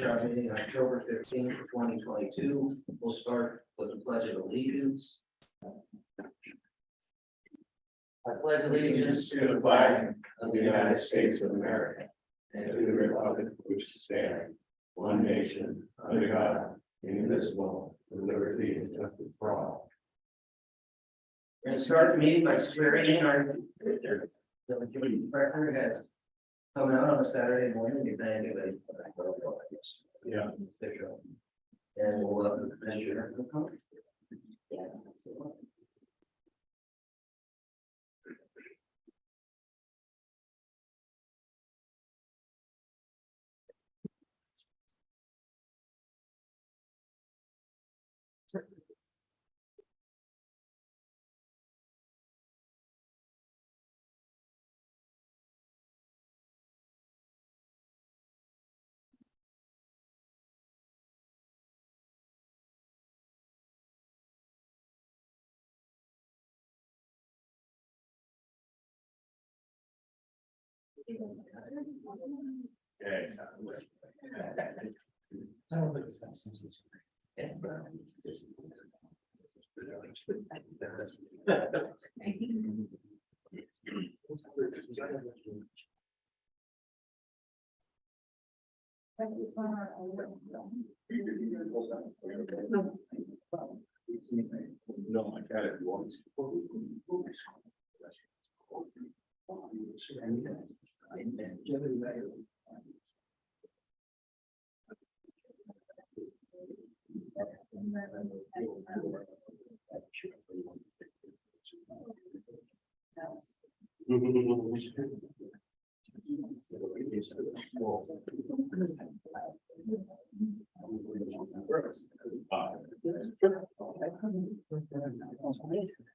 Our meeting October 15th, 2022. We'll start with the Pledge of Allegiance. I pledge allegiance to the flag of the United States of America and to the republic for which it stands, one nation, under God, indivisible, with liberty and justice for all. We're going to start the meeting by swearing in our committee record has come out on a Saturday morning. We thank everybody for that. Yeah. And we'll welcome the commissioner. Yeah, absolutely. No, I got it once.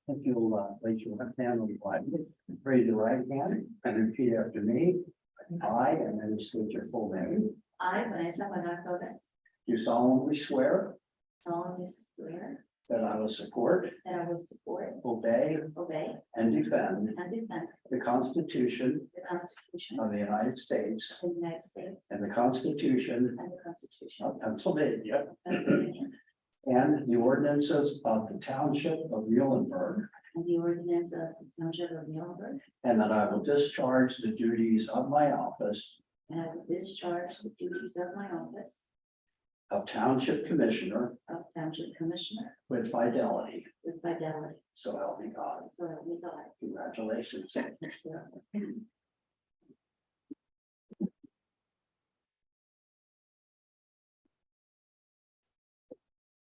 If you'll place your left hand on the Bible, raise your right hand and repeat after me. I, and then state your full name, I, Vanessa Manuel Torres, do solemnly swear solemnly swear that I will support, that I will support, obey, obey, and defend and defend the Constitution the Constitution of the United States of the United States and the Constitution and the Constitution of Pennsylvania of Pennsylvania and the ordinances of the Township of Muhlenberg, and the ordinance of the Township of Muhlenberg, and that I will discharge the duties of my office and I will discharge the duties of my office of Township Commissioner of Township Commissioner with fidelity. with fidelity. So help me God. So help me God. Congratulations.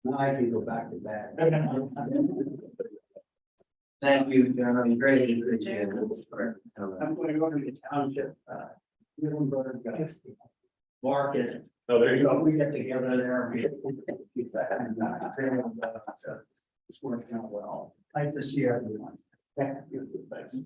Now I can go back to bed. Thank you, John. Greatly appreciate it. I'm going to go to the Township, Muhlenberg Market. Oh, there you go. We get together there. It's working out well. Nice to see everyone. Thank you. Thanks.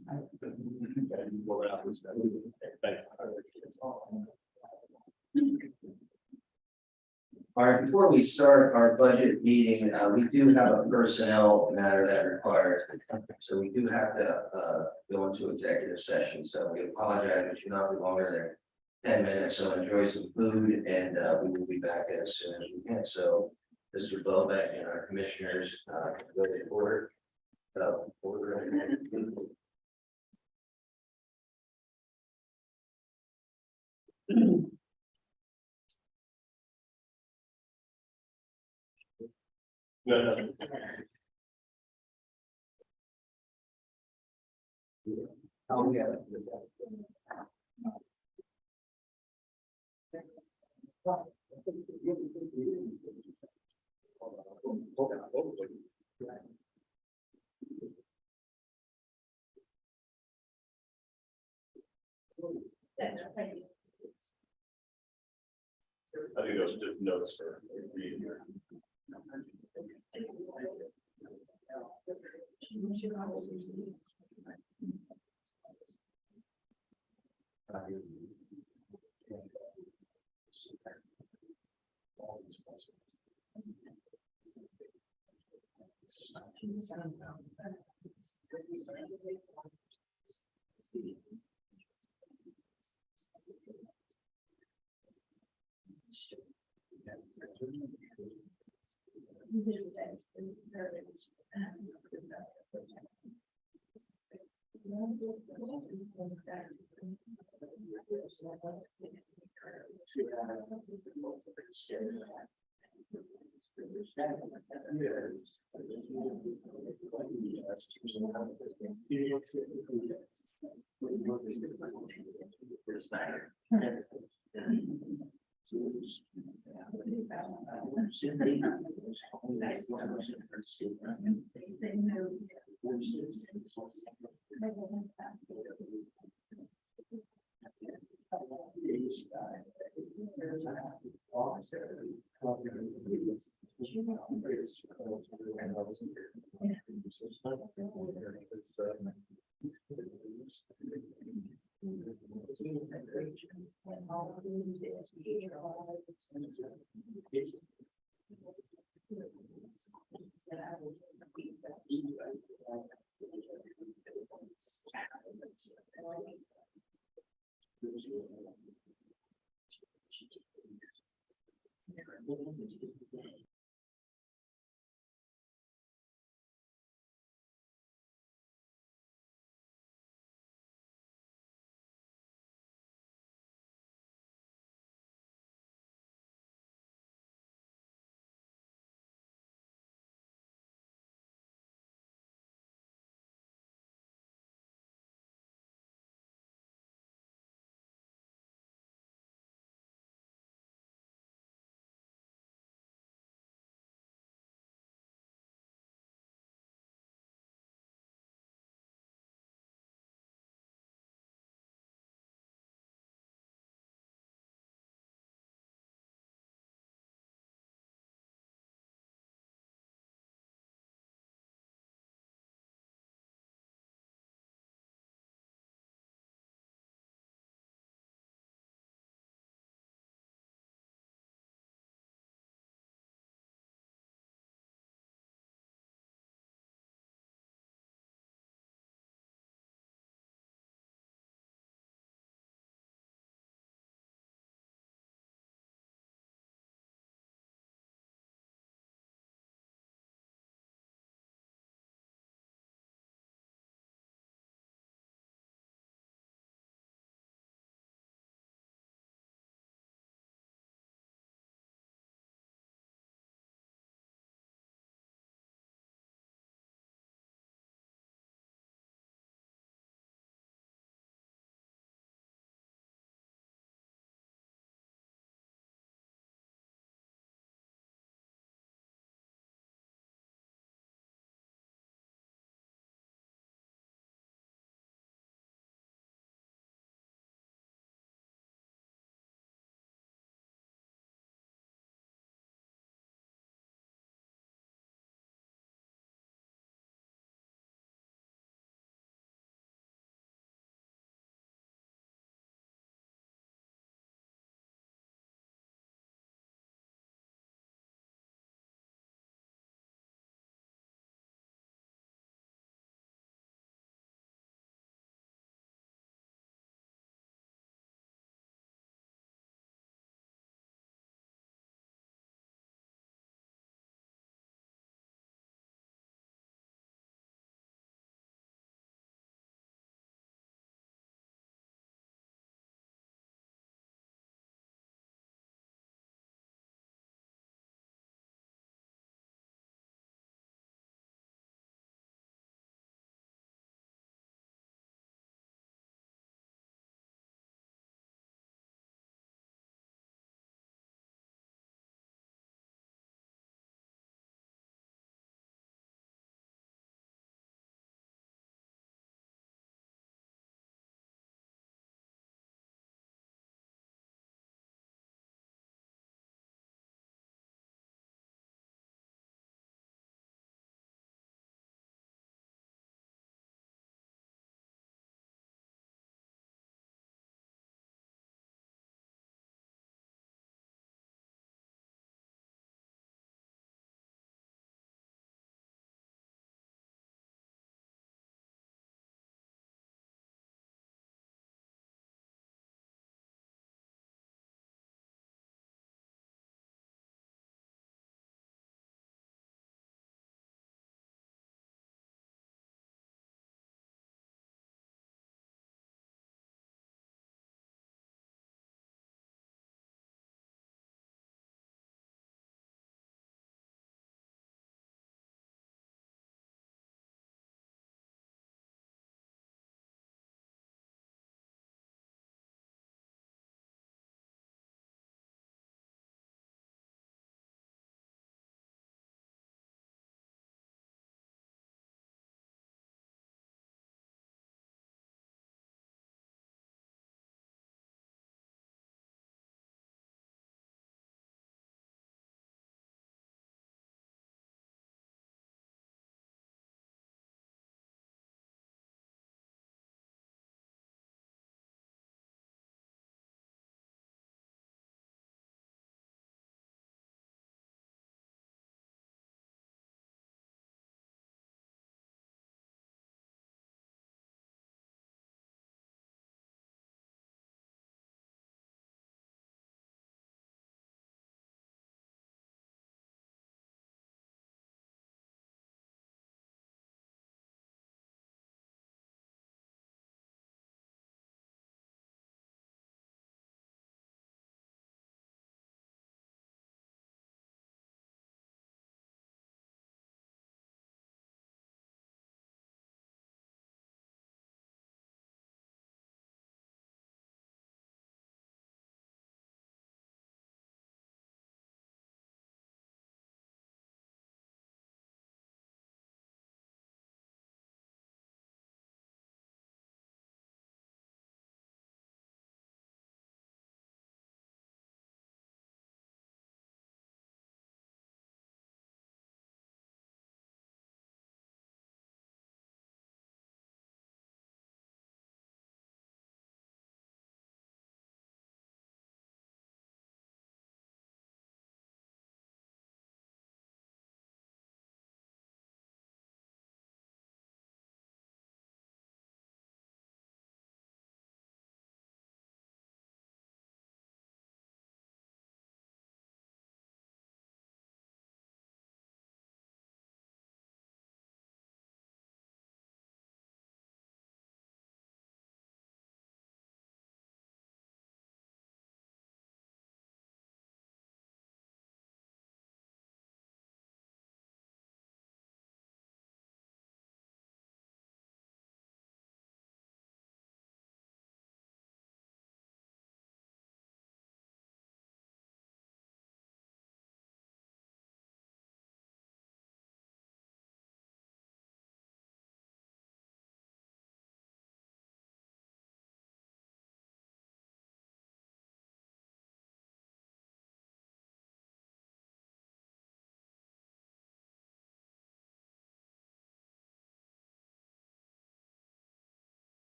All right, before we start our budget meeting, we do have a personnel matter that requires, so we do have to go into executive session. So we apologize, it should not be longer than 10 minutes. So enjoy some food, and we will be back as soon as we can. So Mr. Bowback and our commissioners go to order. No. Oh, yeah. I think those are just notes for reading here.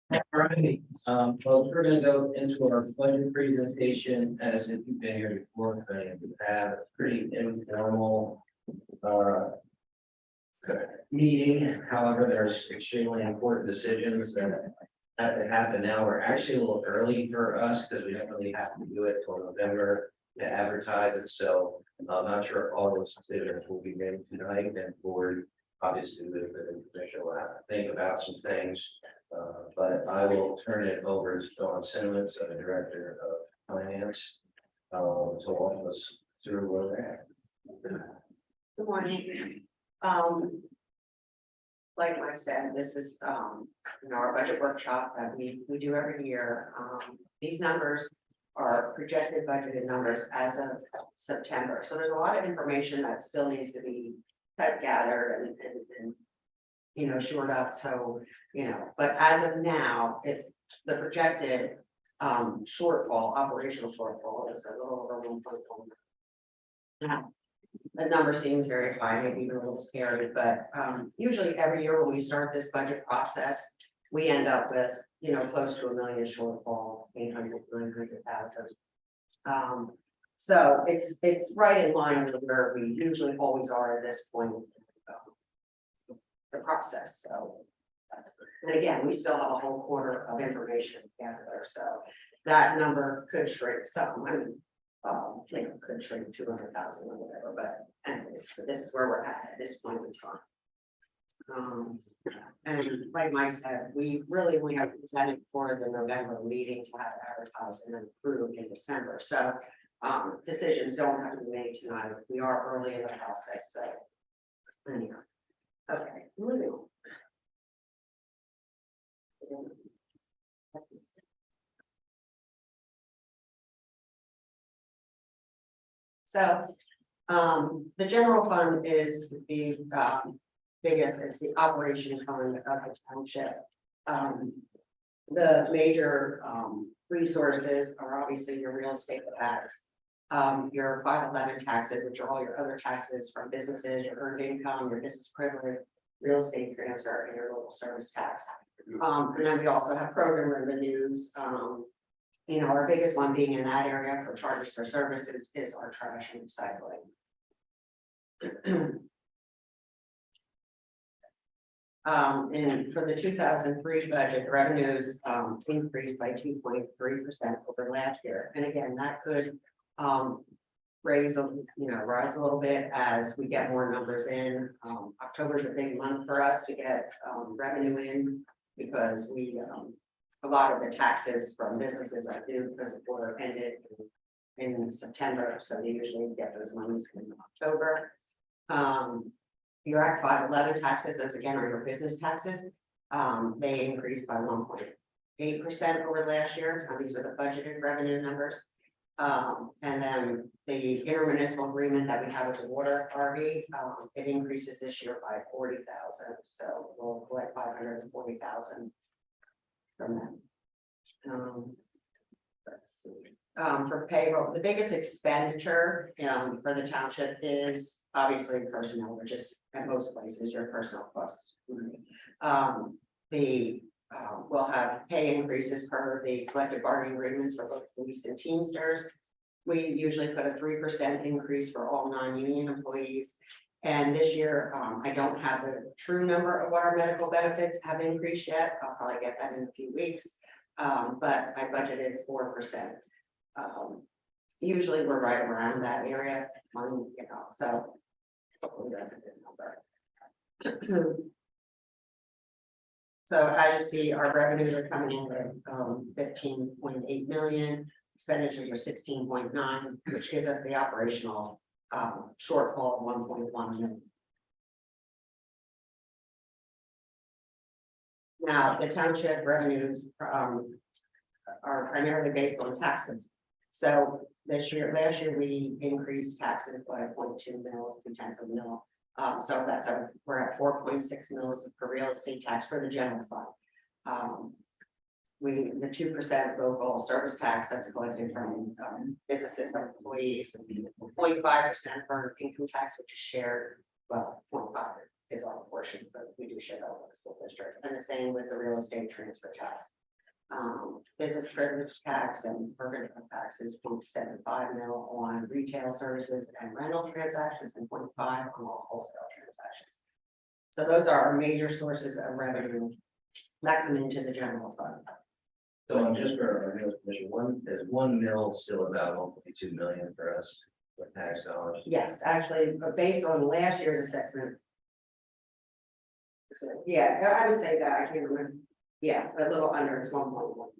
Alright, well, we're gonna go into our budget presentation, as if you've been here before, we have a pretty informal, meeting, however, there's extremely important decisions that have to happen now, we're actually a little early for us, because we don't really have to do it till November to advertise it, so I'm not sure if all those decisions will be made tonight, and board, obviously, the commission will have to think about some things. But I will turn it over to Dawn Simmons, the Director of Finance, to walk us through where we're at. Good morning. Like Mike said, this is, our budget workshop that we do every year. These numbers are projected budgeted numbers as of September. So there's a lot of information that still needs to be gathered and shored up. So, but as of now, the projected shortfall, operational shortfall is a little over 1.1. Now, the number seems very high, maybe even a little scary, but usually every year when we start this budget process, we end up with, close to $1 million shortfall, 800, 900,000. So it's right in line with where we usually always are at this point in the process. So and again, we still have a whole quarter of information together, so that number could shrink some. I mean, could shrink 200,000 or whatever, but anyways, this is where we're at this point in time. And like Mike said, we really only have presented for the November meeting to have advertised and then approved in December. So decisions don't have to be made tonight. We are early in the process, so anyhow. Okay, moving on. So the general fund is the biggest, it's the operation fund of the township. The major resources are obviously your real estate tax, your 511 taxes, which are all your other taxes from businesses, your earned income, your business privilege, real estate transfer, and your local service tax. And then we also have program revenues. Our biggest one being in that area for charges for services is our trash and recycling. And for the 2003 budget, the revenues increased by 2.3% over last year. And again, that could rise a little bit as we get more numbers in. October is a big month for us to get revenue in, because a lot of the taxes from businesses are due because the quarter ended in September, so they usually get those monies in October. Your Act 511 taxes, those again are your business taxes. They increased by 1.8% over last year. These are the budgeted revenue numbers. And then the intermunicipal agreement that we have with the water authority, it increases this year by 40,000. So we'll collect 540,000 from them. Let's see. For payroll, the biggest expenditure for the township is obviously personnel, which is at most places your personnel costs. We'll have pay increases per the collective bargaining agreements for both police and Teamsters. We usually put a 3% increase for all non-union employees. And this year, I don't have the true number of what our medical benefits have increased yet. I'll probably get that in a few weeks. But I budgeted 4%. Usually we're right around that area, so hopefully that's a good number. So as you see, our revenues are coming in at 15.8 million, expenditures are 16.9, which gives us the operational shortfall of 1.1 million. Now, the township revenues are primarily based on taxes. So last year we increased taxes by 0.2 mils, 0.2 mil. So we're at 4.6 mils for real estate tax for the general fund. The 2% local service tax that's collected from businesses or employees, 0.5% for income tax, which is shared, well, 0.5 is our portion, but we do share that with the school district, and the same with the real estate transfer tax. Business privilege tax and property tax is 0.75 mil on retail services and rental transactions, and 0.5 on all wholesale transactions. So those are our major sources of revenue that come into the general fund. So I'm just for our real commission, is 1 mil still about 1.2 million for us with tax dollars? Yes, actually, but based on last year's assessment. So, yeah, I would say that, I can't remember. Yeah, a little under, it's 1.1.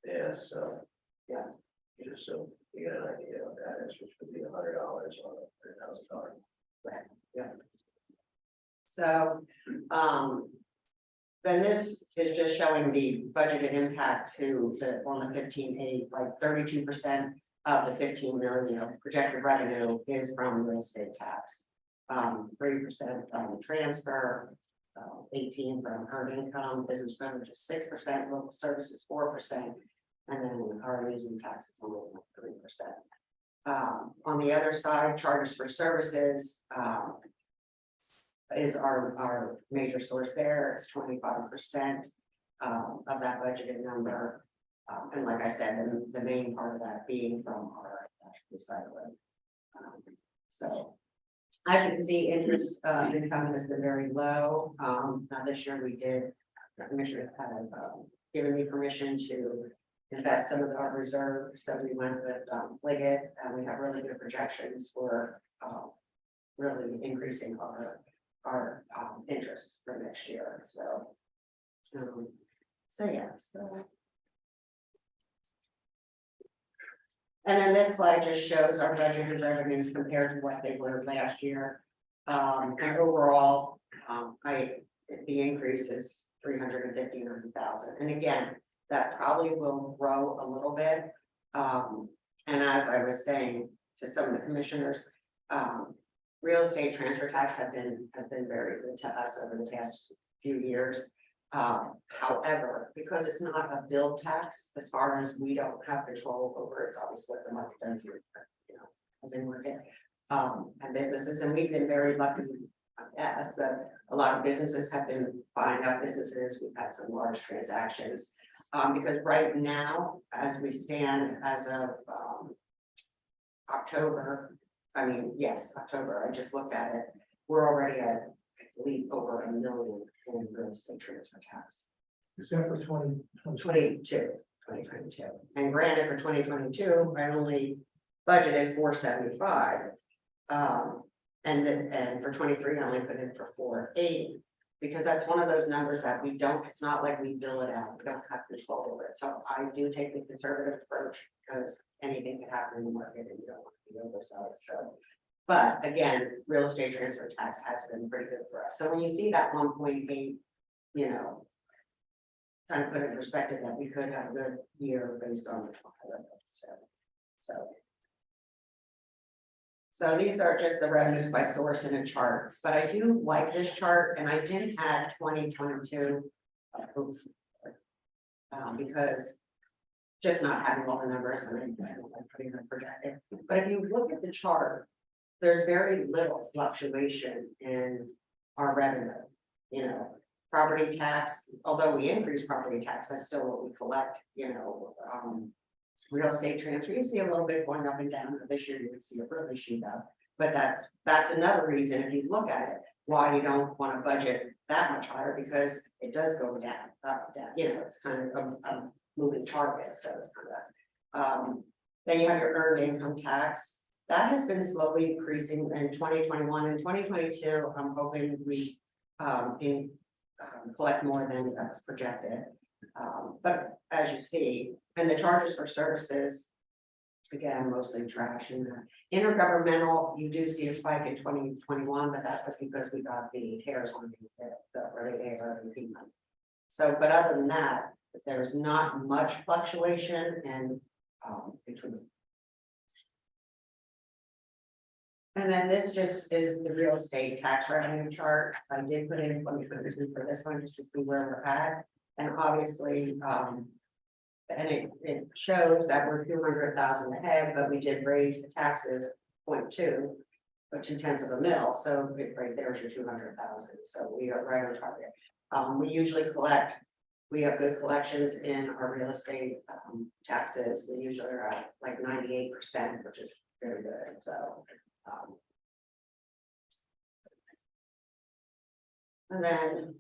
Yeah, so. Yeah. Just so you get an idea of that, it's which would be $100 on a $100,000. So, then this is just showing the budgeted impact to the, on the 15.8, like 32% of the 15 million projected revenue is from real estate tax. 3% from transfer, 18 from earned income, business privilege is 6%, local services 4%, and then our using taxes only 3%. On the other side, charges for services is our major source there. It's 25% of that budgeted number. And like I said, the main part of that being from our recycling. So as you can see, interest income has been very low. Now this year we did, the commissioner had given me permission to invest some of our reserve. So we went with Liggett, and we have really good projections for really increasing our interest for next year. So, yeah, so. And then this slide just shows our budgeted revenues compared to what they were last year. And overall, the increase is 359,000. And again, that probably will grow a little bit. And as I was saying to some of the commissioners, real estate transfer tax has been very good to us over the past few years. However, because it's not a bill tax, as far as we don't have control over, it's obviously what the market does, as in market, and businesses, and we've been very lucky. As a lot of businesses have been buying up businesses, we've had some large transactions. Because right now, as we stand as of October, October, I just looked at it, we're already at, I believe, over $1 million in real estate transfer tax. Except for 2022. 2022. And granted, for 2022, I only budgeted 475. And for 23, I only put in for 480. Because that's one of those numbers that we don't, it's not like we bill it out, we don't have control over it. So I do take the conservative approach because anything can happen in the market and you don't want to be oversized. So, but again, real estate transfer tax has been pretty good for us. So when you see that 1.8, kind of put in perspective that we could have a good year based on the So these are just the revenues by source in a chart, but I do like this chart, and I didn't add 2022. Because just not having all the numbers and I'm pretty good projected. But if you look at the chart, there's very little fluctuation in our revenue. Property tax, although we increase property tax, that's still what we collect, real estate transfer, you see a little bit going up and down. This year you would see a really shoot up, but that's another reason, if you look at it, why you don't want to budget that much higher, because it does go down, up, down. It's kind of a moving target. So it's kind of then you have your earned income tax that has been slowly increasing in 2021 and 2022. I'm hoping we collect more than that was projected. But as you see, and the charges for services, again, mostly trash and intergovernmental, you do see a spike in 2021, but that was because we got the CARES money, the early ARP money. So, but other than that, there's not much fluctuation in between. And then this just is the real estate tax revenue chart. I did put in 2022 for this one just to see where we're at. And obviously, and it shows that we're 200,000 ahead, but we did raise the taxes 0.2. 2/10 of a mil, so right there's your 200,000, so we are right on target. We usually collect, we have good collections in our real estate taxes, we usually are at like 98%, which is very good, so. And then,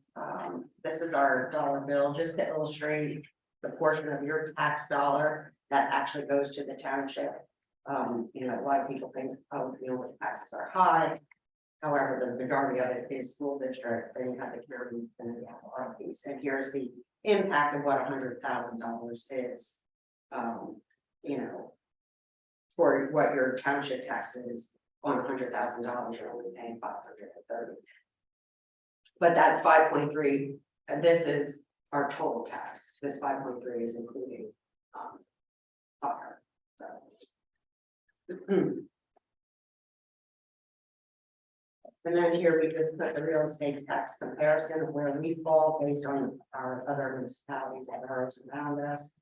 this is our dollar bill, just to illustrate the portion of your tax dollar that actually goes to the township. You know, a lot of people think, oh, you know, the taxes are high. However, the majority of it is school district, then you have the county, and you have our piece, and here's the impact of what $100,000 is. You know, for what your township tax is on $100,000, you're only paying 530. But that's 5.3, and this is our total tax. This 5.3 is including fire. So. And then here we just put the real estate tax comparison of where we fall based on our other municipalities that are around us.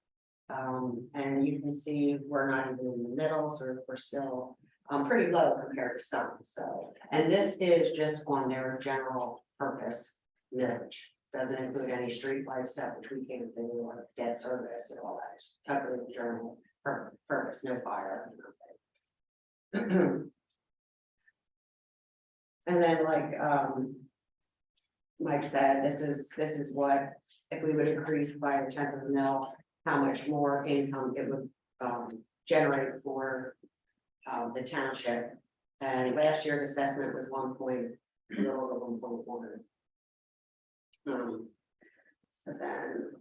And you can see we're not even in the middle, so we're still pretty low compared to some. So, and this is just on their general purpose millage. Doesn't include any street light stuff, which we can't do, or debt service and all that. It's totally the general purpose, no fire. And then like Mike said, this is what, if we would increase by 1/10 of a mil, how much more income it would generate for the township. And last year's assessment was 1.1. So then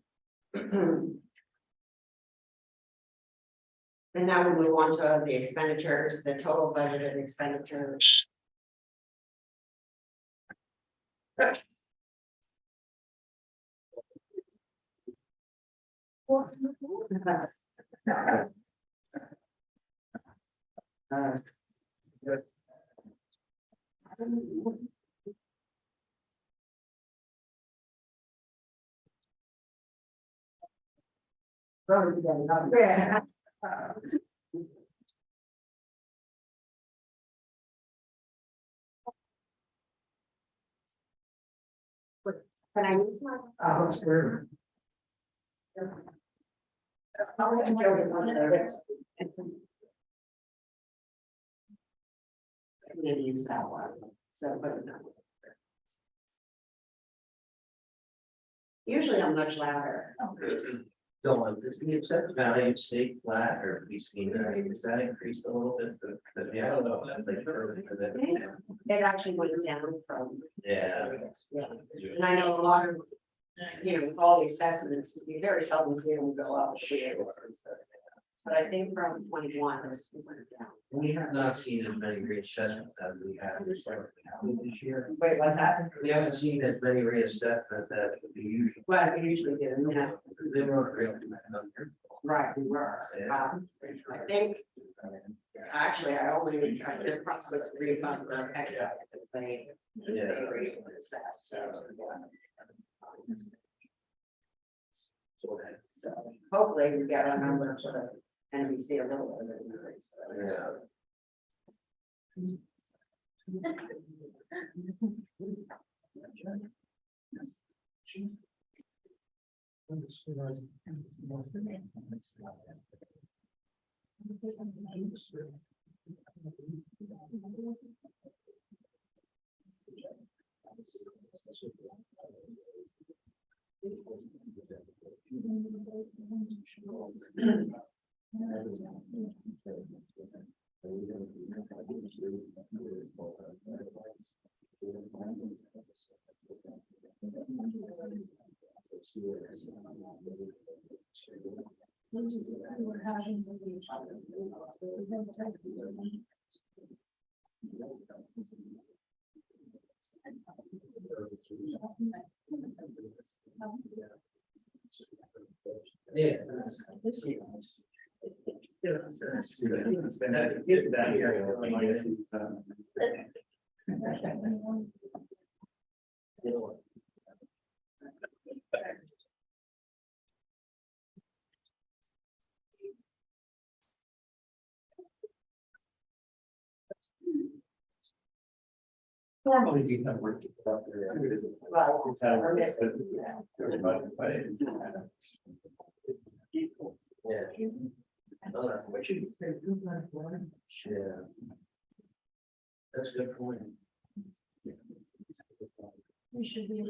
and now we move on to the expenditures, the total budgeted expenditures. Can I move my? Sure. I'll let Joe get one there. I'm gonna use that one, so. But no. Usually I'm much louder. Don't, is the assessed value stay flat or be seen, I mean, is that increased a little bit? Yeah, I don't know. That's like It actually went down from. Yeah. Yeah, and I know a lot of, you know, with all the assessments, you very seldom see them go up. But I think from 21, this went down. We have not seen as many reassessments as we have this year. Wait, what's that? We haven't seen as many reassessments as we usually. Well, we usually do, you know. They weren't real number. Right, we were. I think, actually, I just processed a refund for excise. They reassess, so. So hopefully we get a number for the, and we see a little bit of increase. Yeah. Yeah. Normally we have worked it up there. Well, It's how we're it's missing, been. yeah. Everybody, but it's- Yeah. Oh, that's what you say. Yeah. That's a good point. We should be. Yeah.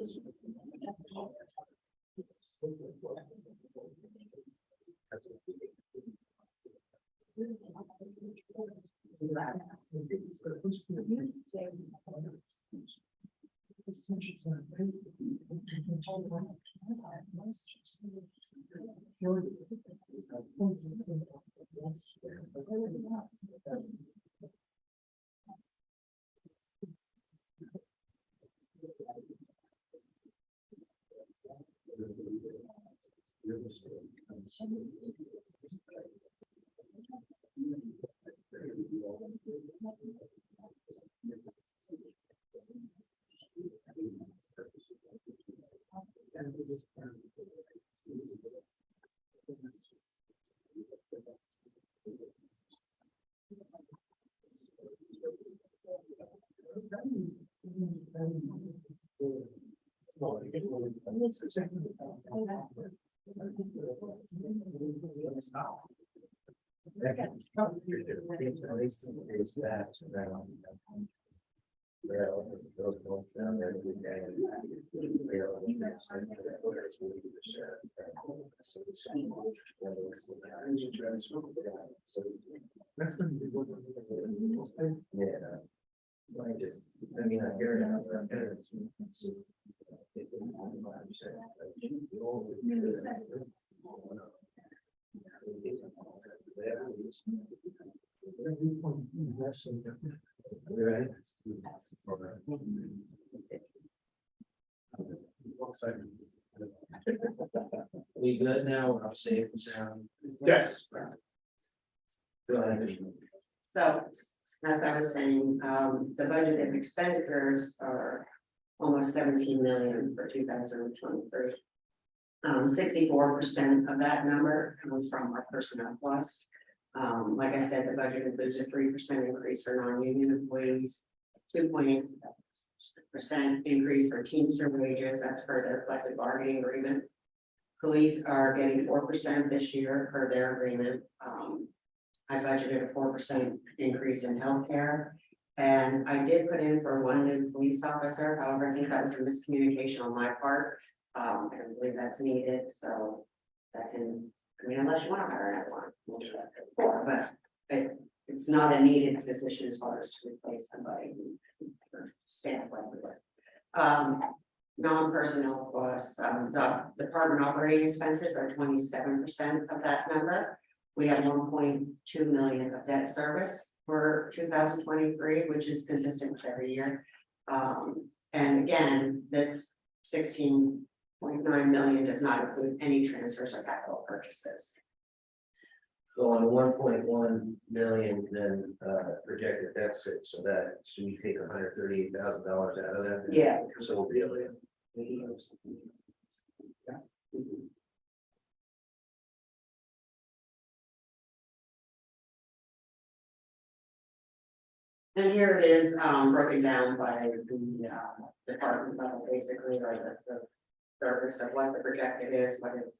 I mean, I hear it. We good now? I'm safe and sound. Yes. Go ahead. So, as I was saying, the budgeted expenditures are almost 17 million for 2023. 64% of that number comes from our personnel cost. Like I said, the budget includes a 3% increase for non-union employees, 2.8% increase for Teamster wages, that's for their collective bargaining agreement. Police are getting 4% this year per their agreement. I budgeted a 4% increase in healthcare. And I did put in for one new police officer, however, I think that was a miscommunication on my part. I don't believe that's needed, so that can, I mean, unless you want to hire another one, but it's not a needed position as far as to replace somebody who staff everywhere. Non-personnel costs, the department operating expenses are 27% of that number. We have 1.2 million of debt service for 2023, which is consistent with every year. And again, this 16.9 million does not include any transfers or capital purchases. So on the 1.1 million, then projected deficit, so that should we take $138,000 out of that? Yeah. So really. And here it is, broken down by the department level, basically, or the service of what the projected is, what it,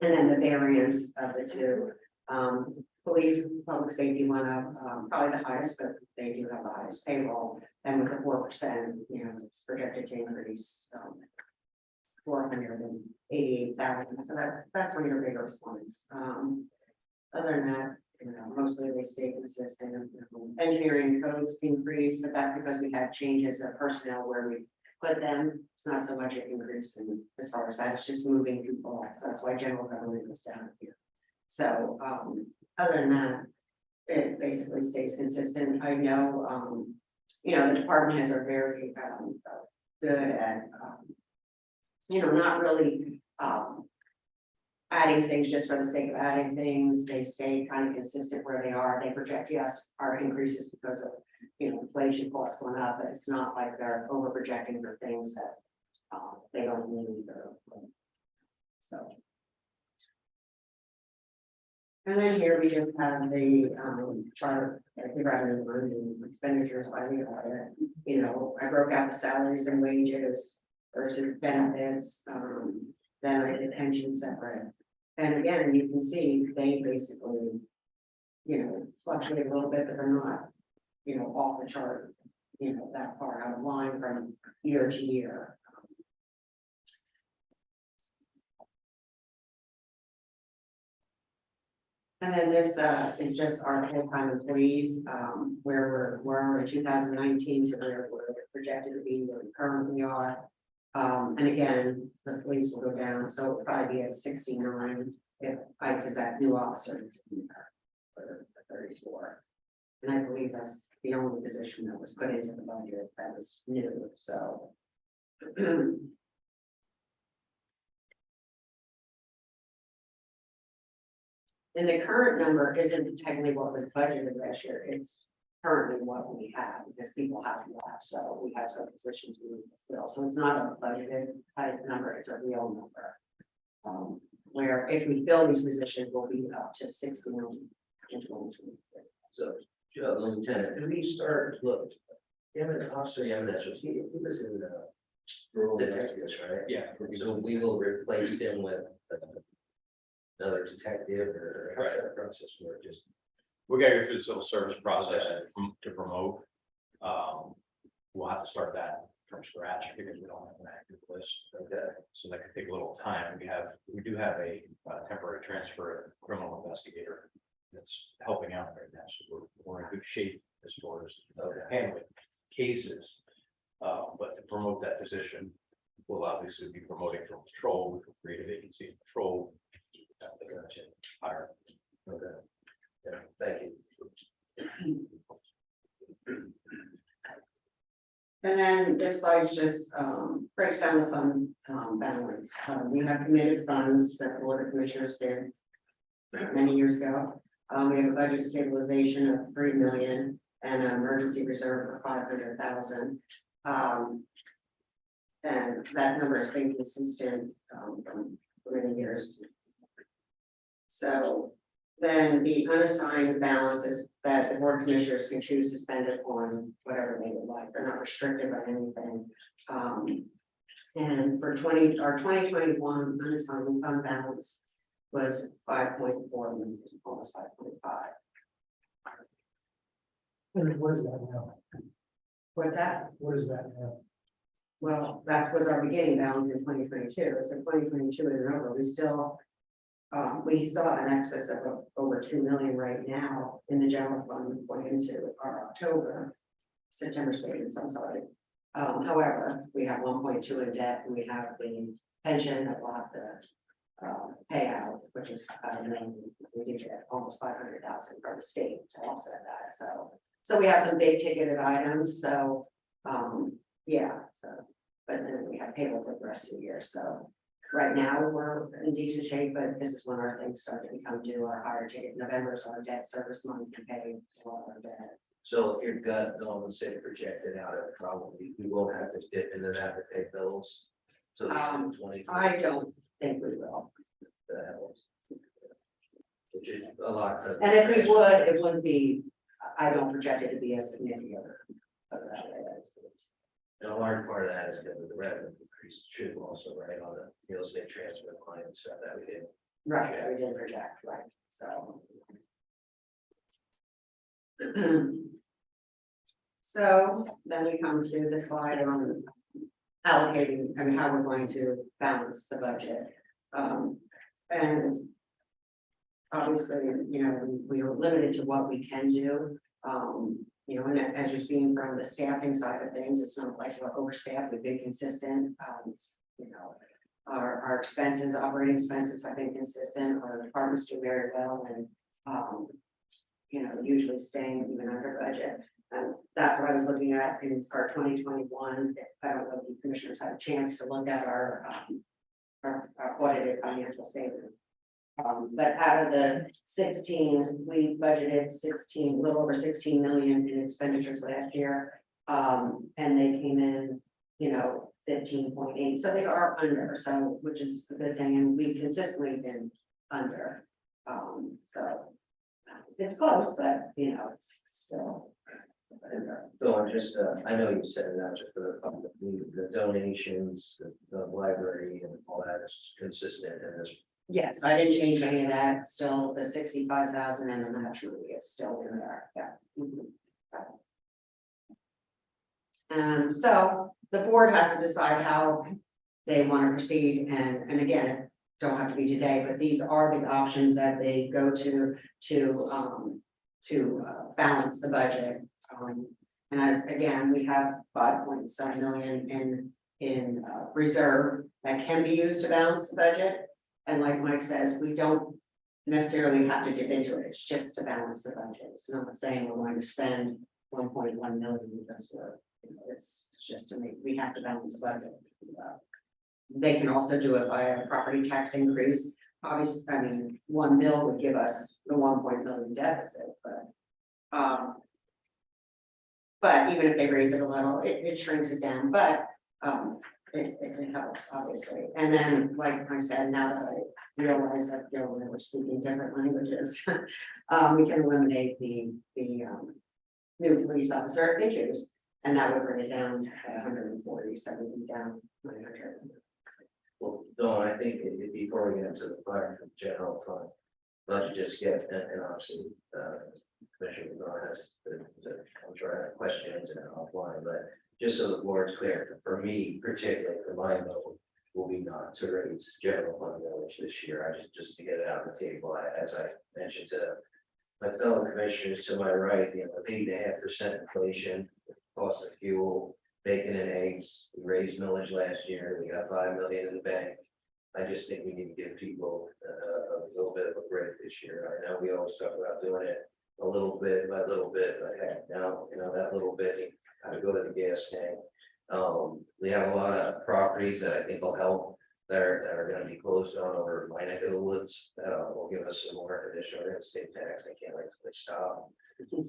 and then the variance of the two. Police, public safety went up, probably the highest, but they do have the highest payroll, and with the 4%, you know, it's projected to increase 488,000. So that's one of your bigger ones. Other than that, you know, mostly they stay consistent. Engineering codes increased, but that's because we had changes of personnel where we put them. It's not so much an increase in as far as that, it's just moving people. So that's why general government was down here. So other than that, it basically stays consistent. I know, you know, the department heads are very good at, you know, not really adding things just for the sake of adding things. They stay kind of consistent where they are. They project, yes, our increases because of, you know, inflation costs going up, but it's not like they're over projecting for things that they don't need. So. And then here we just have the chart, like the revenue and expenditures by the audit. You know, I broke out the salaries and wages versus benefits, then I did pension separate. And again, you can see they basically, you know, fluctuate a little bit, but they're not, you know, off the chart, you know, that far out of line from year to year. And then this is just our full-time employees, where we're in 2019 to where we're projected to be, where we currently are. And again, the police will go down, so it'll probably be at 69 if I, because that new officer is in there for 34. And I believe that's the only position that was put into the budget that was new, so. And the current number isn't technically what was budgeted last year, it's currently what we have, because people have left, so we have some positions we need to fill, so it's not a budgeted type number, it's a real number. Where if we fill these positions, we'll be up to 60 million in 2023. So, Joe, Lieutenant, do we start, look, Officer Yemenez, he was in the rural detectives, right? Yeah. So we will replace him with another detective or how's that process work? Just, We gotta go through the civil service process Okay. to promote. We'll have to start that from scratch because we don't have an active list. okay, So that could take a little time. We do have a temporary transfer criminal investigator that's helping out right now. So we're in good shape as far as handling cases. But to promote that position, we'll obviously be promoting from patrol, which will create a vacancy in patrol. Hire. okay. Yeah, thank you. And then this slide just breaks down the fund balance. We have committed funds that the Board of Commissioners did many years ago. We have a budget stabilization of 3 million and an emergency reserve for 500,000. And that number has been consistent for many years. So then the unassigned balances that the Board of Commissioners can choose to spend it on whatever they would like. They're not restricted by anything. And for our 2021 unassigned fund balance was 5.4 million, almost 5.5. And what is that now? What's that? What is that now? Well, that was our beginning balance in 2022. So 2022 isn't over. We still have an excess of over 2 million right now in the general fund going into our September statements, I'm sorry. However, we have 1.2 in debt and we have the pension that we'll have to pay out, which is we did get almost 500,000 from the state to offset that. So we have some big ticketed items. So yeah, so but then we have payroll for the rest of the year. So right now we're in decent shape, but this is when our things start to become due. Our higher ticket November is our debt service month to pay for our debt. So if your gut, don't say projected out, it probably, we won't have to dip into that to pay bills. So this is 20. I don't think we will. That helps. Which is a lot. And if we would, it wouldn't be, I don't project it to be a significant. And a large part of that is because of the revenue increase, too, also, right, on the real estate transfer line and stuff that we did. Right, we didn't project, right, so. So then we come to the slide on allocating, I mean, how we're going to balance the budget. And obviously, you know, we were limited to what we can do. You know, and as you've seen from the staffing side of things, it's not like we're overstaffed, we've been consistent. You know, our expenses, operating expenses have been consistent, our departments do very well and you know, usually staying even under budget. And that's what I was looking at in our 2021. I don't know if the commissioners had a chance to look at our audited financial statement. But out of the 16, we budgeted a little over 16 million in expenditures last year. And they came in, you know, 15.8. So they are under, so which is a good thing. And we've consistently been under. So it's close, but you know, it's still. Bill, I know you said that just for the public, the donations, the library and all that is consistent in this. Yes, I didn't change any of that, still the 65,000 and the matching is still in there, yeah. So the board has to decide how they want to proceed, and again, it don't have to be today, but these are the options that they go to balance the budget. And as, again, we have 5.7 million in reserve that can be used to balance the budget. And like Mike says, we don't necessarily have to dip into it, it's just to balance the budget. It's not saying we're going to spend 1.1 million because it's just to make, we have to balance the budget. They can also do it by a property tax increase. Obviously, I mean, one bill would give us the 1 million deficit, but even if they raise it a little, it shrinks it down, but it helps, obviously. And then, like I said, now that I realize that we're speaking different languages, we can eliminate the new police officer if they choose, and that would bring it down to 140, 70 down 900. Well, Dawn, I think before we get into the fire general fund, let's just get, and obviously, Commissioner McGraw has, I'm sure I have questions and offline, but just so the board's clear, for me, particularly for my vote, will be not to raise general fund millage this year. I just to get it out on the table, as I mentioned to my fellow commissioners to my right, 8.5% inflation, cost of fuel, bacon and eggs. We raised millage last year. We got 5 million in the bank. I just think we need to give people a little bit of a break this year. I know we always talk about doing it a little bit by little bit, but heck, now, that little bit, you kind of go to the gas tank. We have a lot of properties that I think will help that are going to be closed on over my neck of the woods. Will give us some more additional real estate tax. I can't wait to stop. So,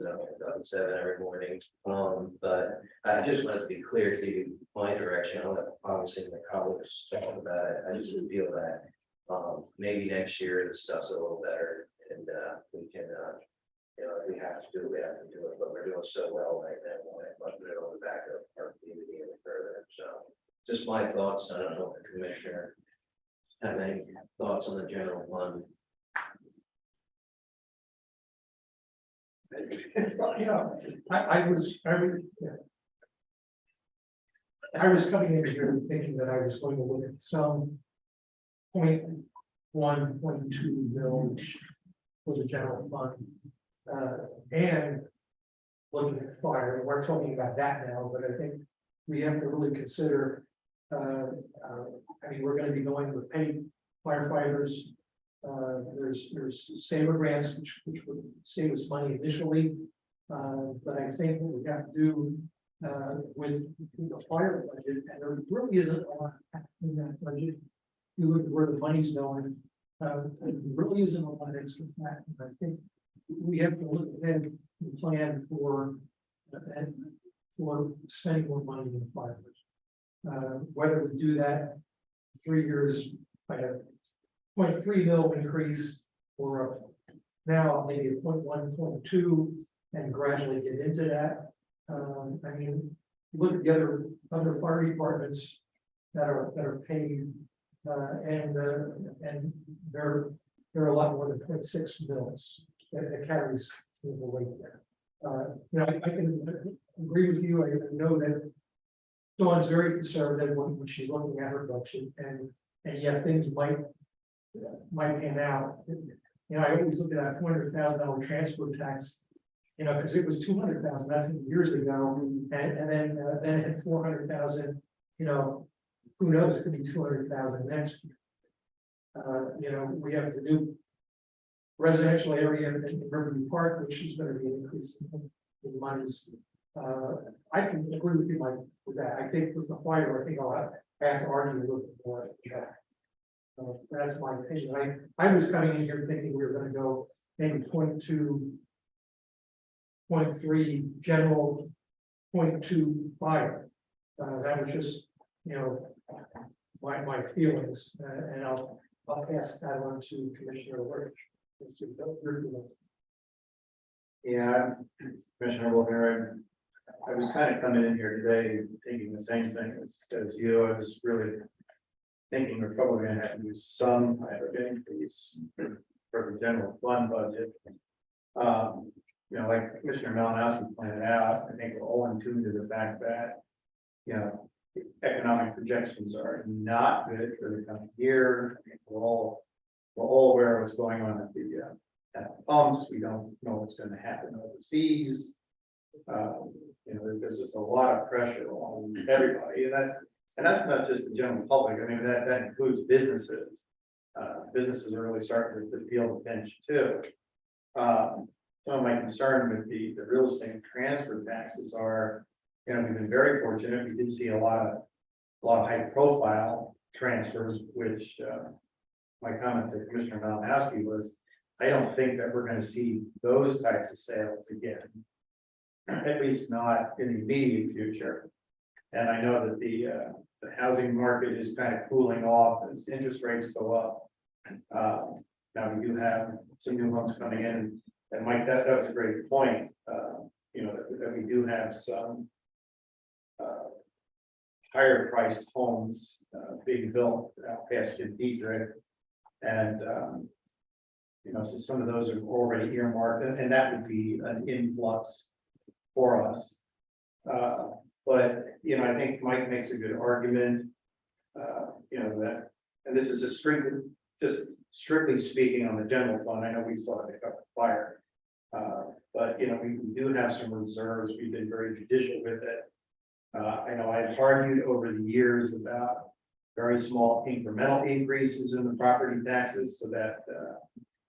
7 every morning. But I just wanted to be clear to you my direction. Obviously my colleagues talking about it. I just feel that maybe next year the stuff's a little better, and we can if we have to do it, we have to do it, but we're doing so well right now. I put it on the back of our community and further. So just my thoughts. I don't know if the commissioner have any thoughts on the general fund. I was coming in here thinking that I was going to look at some 0.1, 0.2 mils for the general fund. And looking at fire, and we're talking about that now, but I think we have to really consider, I mean, we're going to be going with paid firefighters. There's saver grants, which would save us money initially. But I think what we have to do with the fire budget, and there really isn't a lot in that budget. You look at where the money's going, there really isn't a lot of extra fat. And I think we have to look ahead and plan for spending more money in the fire. Whether we do that 3 years by a 0.3 mil increase, or now maybe a 0.1, 0.2, and gradually get into that. I mean, look at the other fire departments that are paid, and they're a lot more than 0.6 mils that carries the weight there. I can agree with you. I know that Dawn's very conservative when she's looking at her budget, and yeah, things might pan out. I always look at that $400,000 transfer tax, because it was 200,000 that's years ago, and then it had 400,000. Who knows? It could be 200,000 next year. We have the new residential area in Riverview Park, which is going to be an increase in monies. I can agree with you, Mike, with that. I think with the fire, I think I'll have to argue a little bit more. That's my opinion. I was coming in here thinking we were going to go maybe 0.2, 0.3 general, 0.2 fire. That was just, my feelings, and I'll pass that on to Commissioner Lurch. Yeah, Commissioner Wilbur, I was kind of coming in here today thinking the same thing as you. I was really thinking we're probably gonna have to do some kind of increase for the general fund budget. You know, like Commissioner Malinowski pointed out, I think we're all in tune to the fact that, you know, economic projections are not good for the coming year. I mean, we're all aware of what's going on at the pumps. We don't know what's going to happen overseas. You know, there's just a lot of pressure on everybody, and that's not just the general public. I mean, that includes businesses. Businesses are really starting to feel the pinch too. Some of my concern with the real estate transfer taxes are, you know, we've been very fortunate. We did see a lot of high profile transfers, which my comment to Commissioner Malinowski was, I don't think that we're going to see those types of sales again, at least not in the immediate future. And I know that the housing market is kind of cooling off as interest rates go up. Now we do have some new homes coming in, and Mike, that's a great point. You know, that we do have some higher priced homes being built out past Jim Diedrich. And you know, so some of those are already earmarked, and that would be an influx for us. But you know, I think Mike makes a good argument. You know, that, and this is just strictly speaking on the general fund. I know we still have to cover fire. But you know, we do have some reserves. We've been very judicial with it. I know I've argued over the years about very small incremental increases in the property taxes, so that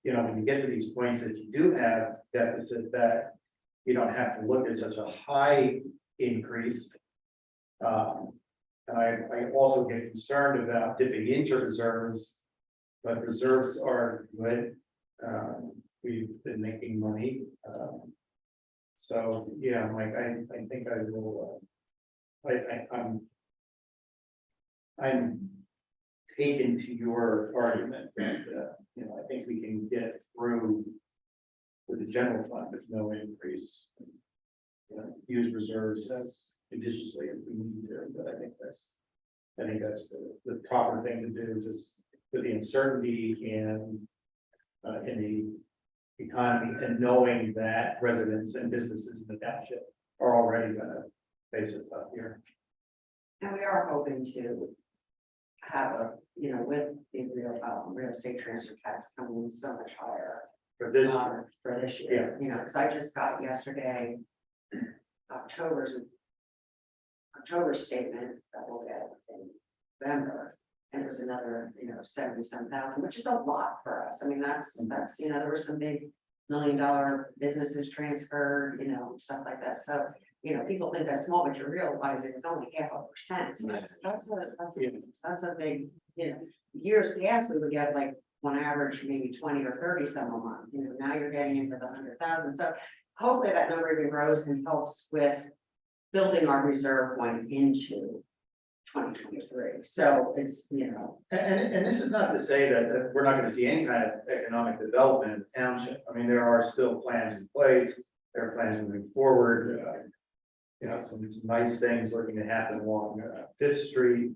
you know, when you get to these points that you do have deficit, that you don't have to look at such a high increase. And I also get concerned about dipping into reserves, but reserves are good. We've been making money. So yeah, Mike, I think I will. I'm taken to your argument that you know, I think we can get through with the general fund with no increase. You know, use reserves as judiciously as we need to, but I think that's the proper thing to do, just with the uncertainty in the economy, and knowing that residents and businesses in the township are already going to face it up here. And we are hoping to have a, you know, with the real estate transfer tax coming in so much higher For this, for this year, you know, because I just got yesterday October's statement that we'll get in November, and it was another, you know, 70-some thousand, which is a lot for us. I mean, that's, you know, there were some big $1 million businesses transferred, you know, stuff like that. So, you know, people think that's small, but you realize it's only 0.5%. So that's a big, you know, years past, we would get like on average, maybe 20 or 30 some a month. You know, now you're getting into the 100,000. So hopefully that number even grows and helps with building our reserve going into 2023. So it's, you know. and this is not to say that we're not going to see any kind of economic development in the township. I mean, there are still plans in place. There are plans moving forward. You know, some nice things looking to happen along 5th Street,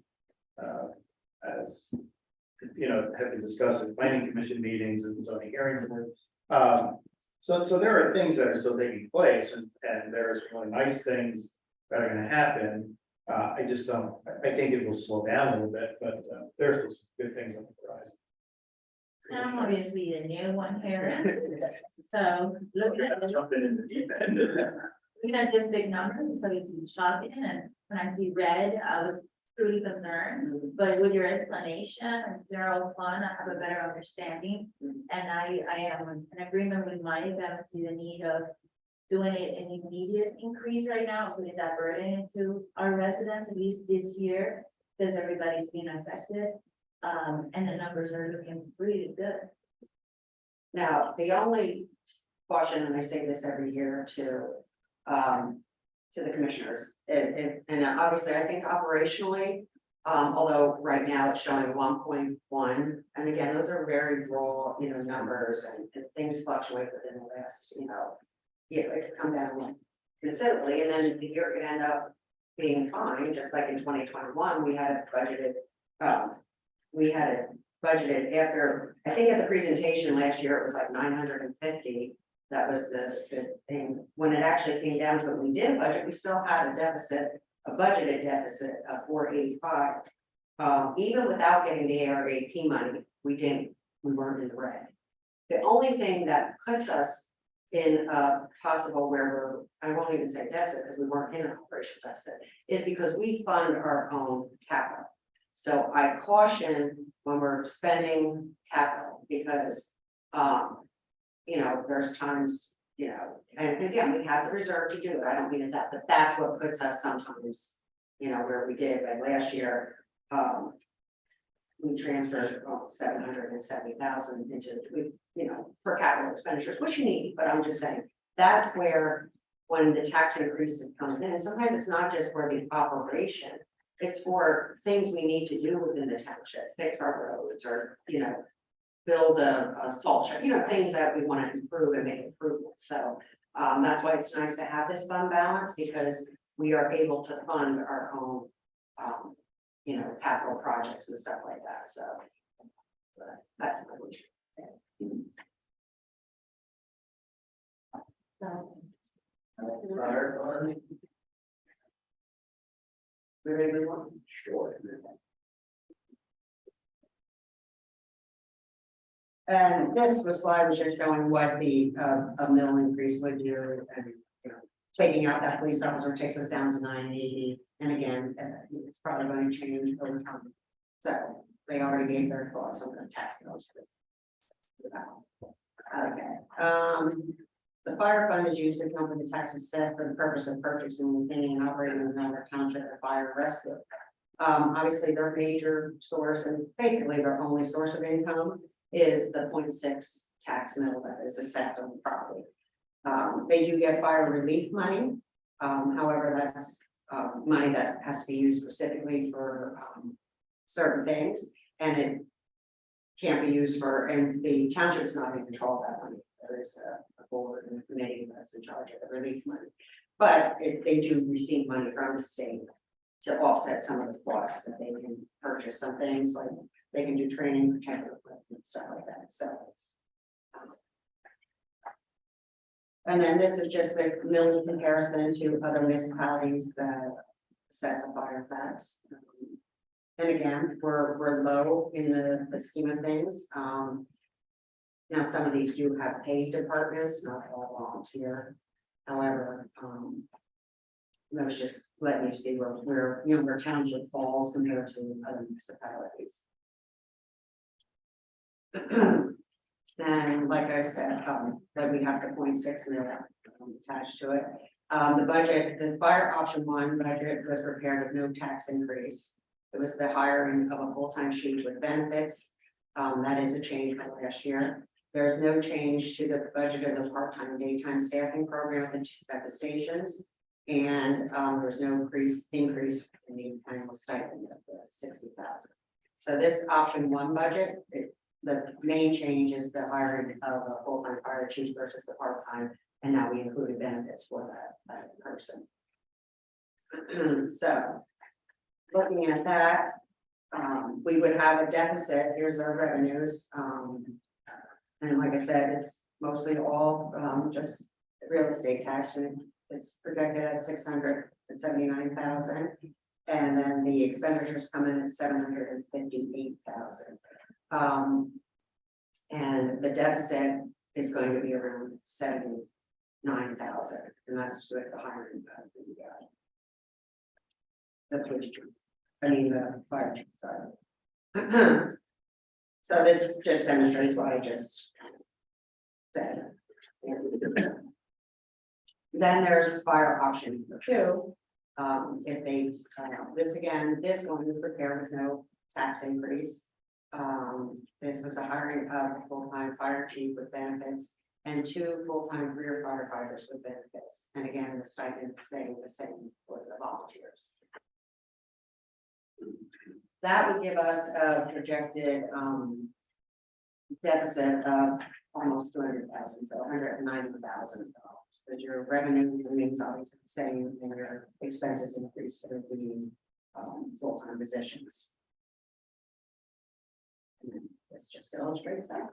as you know, have been discussed at planning commission meetings and zoning hearings. So there are things that are still taking place, and there's really nice things that are going to happen. I just don't. I think it will slow down a little bit, but there's still some good things on the horizon. I'm obviously the new one here. So looking at this big number, so it's shocking, and when I see red, I was truly concerned. But with your explanation and general fund, I have a better understanding. And I am in agreement with Mike. I don't see the need of doing it an immediate increase right now, putting that burden into our residents, at least this year, because everybody's being affected. And the numbers are looking pretty good. Now, the only caution, and I say this every year to the commissioners, and obviously I think operationally, although right now it's showing 1.1, and again, those are very raw, you know, numbers, and things fluctuate within the last, it could come down considerably, and then the year could end up being fine, just like in 2021, we had it budgeted. We had it budgeted after, I think at the presentation last year, it was like 950. That was the thing. When it actually came down to it, we did a budget, we still had a deficit, a budgeted deficit of 485. Even without getting the ARAP money, we weren't in the red. The only thing that puts us in a possible where I won't even say deficit because we weren't in an operation deficit, is because we fund our own capital. So I caution when we're spending capital because, there's times, and again, we have the reserve to do it. I don't mean it that, but that's what puts us sometimes, where we did, like last year, we transferred 770,000 into, for capital expenditures, which you need, but I'm just saying, that's where, when the tax increase comes in, sometimes it's not just for the operation, it's for things we need to do within the township, fix our roads, or, build a salt shed, things that we want to improve and make improvements, so that's why it's nice to have this fund balance, because we are able to fund our own, capital projects and stuff like that, so. That's my wish. Sure. And this slide was just showing what the a mill increase would do, and taking out that police officer takes us down to 980. And again, it's probably going to change over time. So they already gave their thoughts on the tax bills. Okay. The fire fund is used to cover the tax assessed for the purpose of purchasing, maintaining, and operating the Muhlenberg Township and fire rescue. Obviously, their major source and basically their only source of income is the 0.6 tax mill that is assessed on the property. They do get fire relief money. However, that's money that has to be used specifically for certain things, and it can't be used for, and the township is not in control of that money. There is a board and a committee that's in charge of the relief money, but they do receive money from the state to offset some of the costs that they can purchase some things, like they can do training, protective equipment, stuff like that, so. And then this is just the mill comparison to other municipalities that assess a fire tax. And again, we're low in the scheme of things. Now, some of these do have paid departments, not all volunteer. However, I was just letting you see where township falls compared to other municipalities. And like I said, that we have the 0.6 million attached to it. The fire option 1 budget was prepared with no tax increase. It was the hiring of a full-time chief with benefits. That is a change from last year. There's no change to the budget of the part-time and daytime staffing program at the stations. And there's no increase in the annual stipend of the 60,000. So this option 1 budget, the main change is the hiring of a full-time fire chief versus the part-time, and now we included benefits for that person. So, looking at that, we would have a deficit. Here's our revenues, and like I said, it's mostly all just real estate tax, and it's projected at 679,000, and then the expenditures come in at 758,000. And the deficit is going to be around 79,000, and that's with the hiring of the police chief. The fire chief, sorry. So this just demonstrates what I just said. Then there's fire option 2. If they this one is prepared with no tax increase. This was the hiring of a full-time fire chief with benefits and 2 full-time career firefighters with benefits. And again, the stipend is staying the same for the volunteers. That would give us a projected deficit of almost almost 200,000, so $190,000. But your revenue remains obviously the same, and your expenses increase for the full-time positions. And this just illustrates that.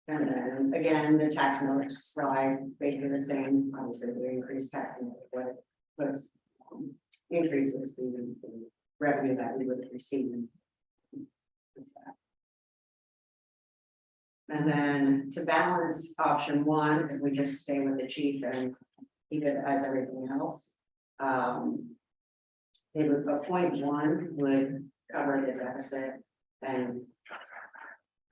And then again, the tax millage slide, basically the same, obviously the increased tax, what increases the revenue that we would receive. And then to balance option one, if we just stay with the chief and keep it as everything else. They would, a point one would cover the deficit and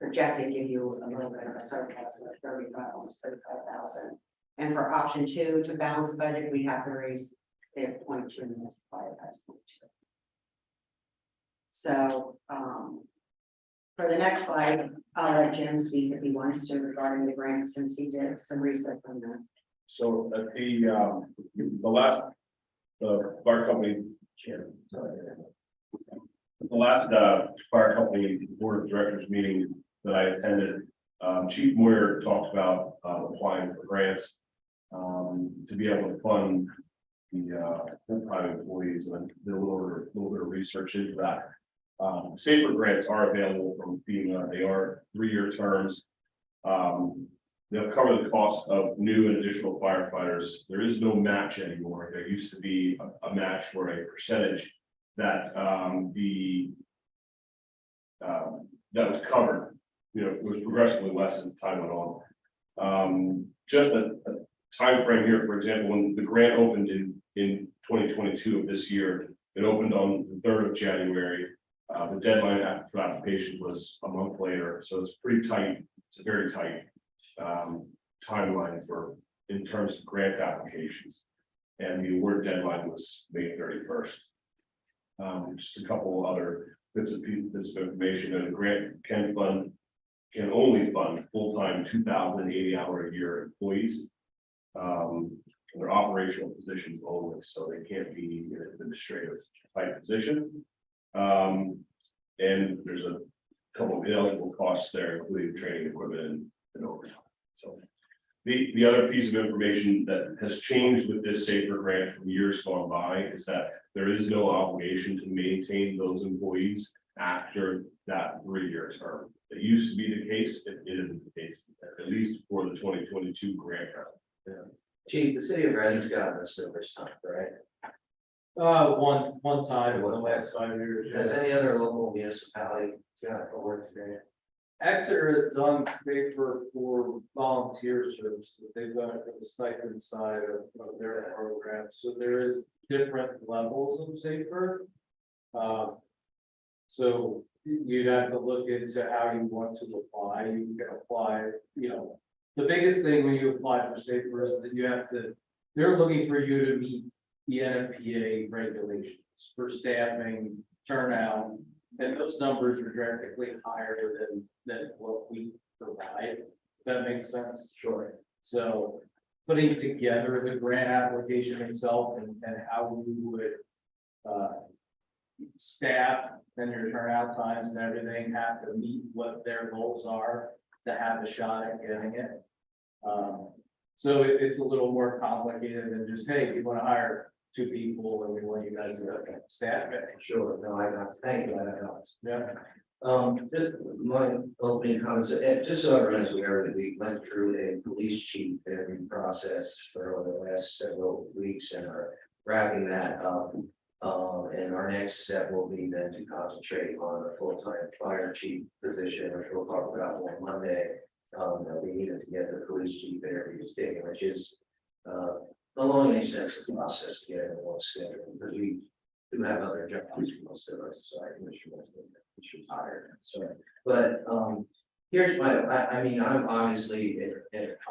projected give you a little bit of a surplus of 35, almost 35,000. And for option two, to balance the budget, we have to raise the point two and multiply it as point two. So for the next slide, I'll let Jim speak if he wants to regarding the grant, since he did some research on that. So at the last, fire company. The last fire company board of directors meeting that I attended, Chief Moyer talked about applying for grants to be able to fund the full-time employees, and did a little bit of research into that. Safer grants are available from FEMA. They are 3-year terms. They'll cover the cost of new and additional firefighters. There is no match anymore. There used to be a match or a percentage that that was covered. You know, it was progressively less as time went on. Just a time frame here, for example, when the grant opened in 2022 of this year, it opened on the 3rd of January. The deadline for application was a month later, so it's pretty tight. It's a very tight timeline for in terms of grant applications, and the award deadline was May 31st. Just a couple other bits of information. And the grant can only fund full-time 2,080 hour a year employees. They're operational positions only, so they can't be an administrative type position. And there's a couple of ineligible costs there, including training equipment and overtime. So the other piece of information that has changed with this safer grant from years gone by is that there is no obligation to maintain those employees after that 3-year term. It used to be the case. It isn't the case, at least for the 2022 grant round. Yeah. Chief, the city of Reading's got a silver sign, right? One time in the last 5 years. Has any other local municipality got a work grant? Exeter has done paper for volunteer service. They've done it for the stipend side of their program. So there is different levels of safer. So you'd have to look into how you want to apply. You can apply, you know, the biggest thing when you apply for safer is that you have to, they're looking for you to meet the NFPA regulations for staffing, turnout, and those numbers are drastically higher than what we provide. If that makes sense. Sure. So putting together the grant application itself and how we would staff and your turnout times and everything have to meet what their goals are to have a shot at getting it. So it's a little more complicated than just, hey, we want to hire 2 people and we want you guys to staff it. Sure, no, I thank you, that helps. Yeah. Just my opening comments, just so everyone is aware that we went through a police chief interview process for the last several weeks and are wrapping that up. And our next step will be then to concentrate on a full-time fire chief position, which we'll talk about on Monday. That we needed to get the police chief interviews taken, which is a long and extensive process to get in one schedule, because we do have other jobs most of us, so I wish you hired. So, but here's my, I mean, I'm obviously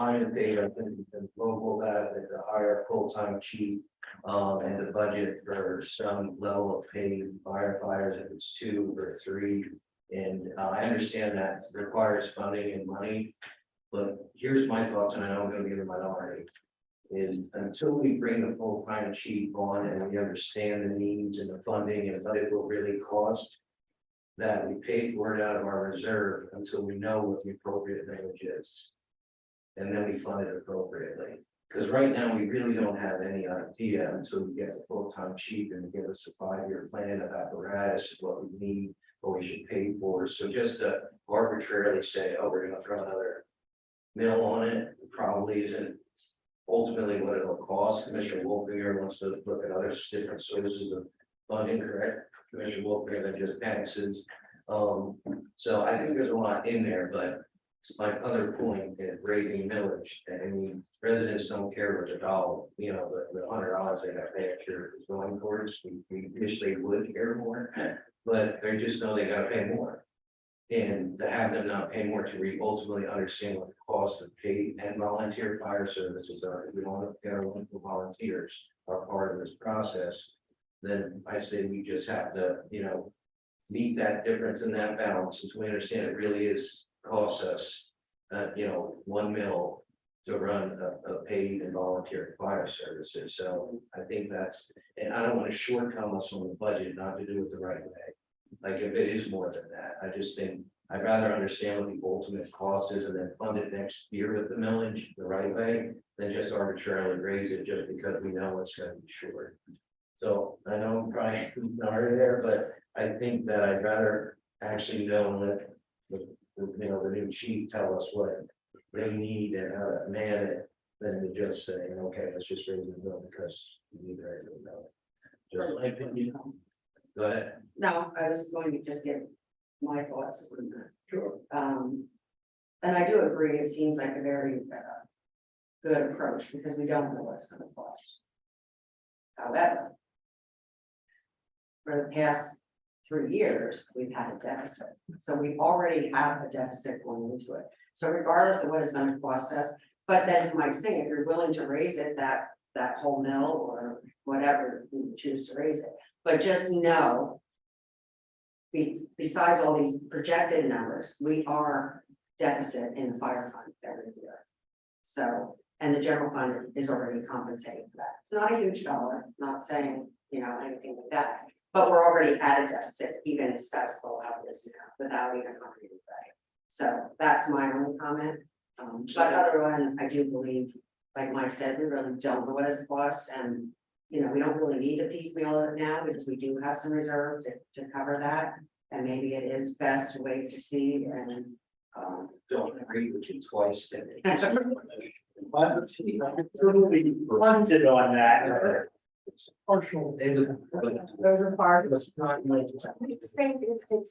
I'm in favor of the local that the hire full-time chief. And the budget for some level of paid firefighters, if it's 2 or 3. And I understand that requires funding and money. But here's my thoughts, and I know I'm going to be the minority, is until we bring the full-time chief on and we understand the needs and the funding and what it will really cost, that we pay for it out of our reserve until we know what the appropriate millage is. And then we fund it appropriately, because right now we really don't have any idea until we get the full-time chief and give us a 5-year plan of apparatus, what we need, what we should pay for. So just to arbitrarily say, oh, we're gonna throw another mill on it, probably isn't ultimately what it'll cost. Commissioner Wolfinger wants to look at other different sources of funding, correct? Commissioner Wolfinger than just taxes. So I think there's a lot in there, but my other point is raising millage. I mean, residents don't care what the dollar, you know, the $100 they got to pay extra is going towards. We wish they would care more, but they just know they gotta pay more. And to have them not pay more to ultimately understand what the cost of paid and volunteer fire services are, if we want to get our local volunteers are part of this process, then I say we just have to, you know, meet that difference in that balance, since we understand it really is costs us, you know, 1 mil to run a paid and volunteer fire services. So I think that's, and I don't want to shortcome us on the budget, not to do it the right way. Like if it is more than that, I just think I'd rather understand what the ultimate cost is and then fund it next year with the millage the right way than just arbitrarily raise it just because we know it's going to be short. So I know I'm probably not there, but I think that I'd rather actually know and let you know, the new chief tell us what they need and how to man it than to just say, okay, let's just raise the bill because we need to raise the bill. Just my opinion. Go ahead. No, I was going to just give my thoughts on that. Sure. And I do agree, it seems like a very good approach because we don't know what it's gonna cost. However, for the past 3 years, we've had a deficit. So we already have a deficit going into it. So regardless of what it's gonna cost us, but then to Mike's thing, if you're willing to raise it, that whole mill or whatever, you choose to raise it. But just know, besides all these projected numbers, we are deficit in the fire fund every year. So, and the general fund is already compensating for that. It's not a huge dollar, not saying, you know, anything like that, but we're already at a deficit, even if status quo how it is now, without even having to pay. So that's my only comment. But other one, I do believe, like Mike said, we really don't know what it's cost, and you know, we don't really need to piecemeal it now because we do have some reserve to cover that. And maybe it is best to wait to see and Don't agree with you twice. Absolutely punted on that. Partial. those are part. It's not like. It's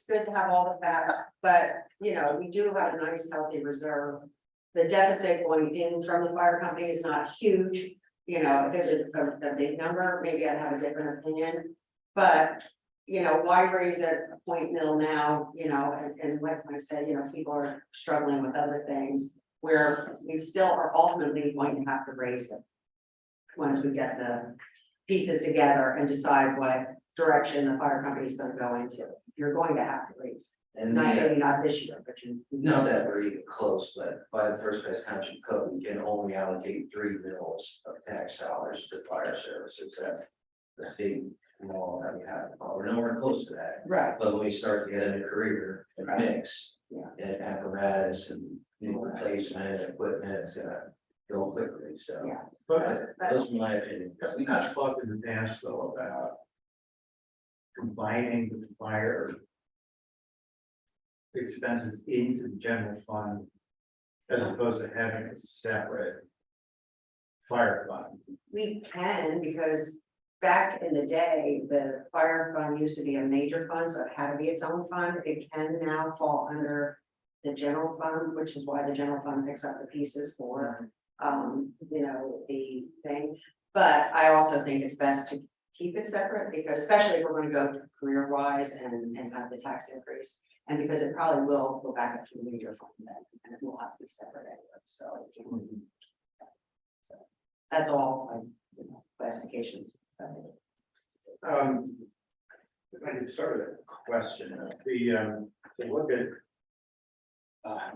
good to have all the facts, but you know, we do have a nice healthy reserve. The deficit going in from the fire company is not huge. You know, if it is a big number, maybe I'd have a different opinion. But, you know, why raise it a point mil now, you know, and like I said, you know, people are struggling with other things. Where we still are ultimately going to have to raise it. Once we get the pieces together and decide what direction the fire company is going to go into. You're going to have to raise. And Not the, maybe not this year, but you. not that we're even close, but by the first class township code, we can only allocate 3 mils of tax dollars to fire services. That's the state law that we have. We're nowhere close to that. Right. But when we start to get into career and mix. Yeah. And apparatus and new replacement and equipment, it's gonna go quickly, so. Yeah. But That's my opinion. have we not talked in the past though about combining the fire expenses into the general fund as opposed to having a separate fire fund? We can, because back in the day, the fire fund used to be a major fund, so it had to be its own fund. It can now fall under the general fund, which is why the general fund picks up the pieces for, you know, the thing. But I also think it's best to keep it separate, because especially if we're going to go career wise and have the tax increase. And because it probably will go back up to the major fund then, and it will have to be separate anyway, so. So that's all, you know, classifications. If I could start with a question, to look at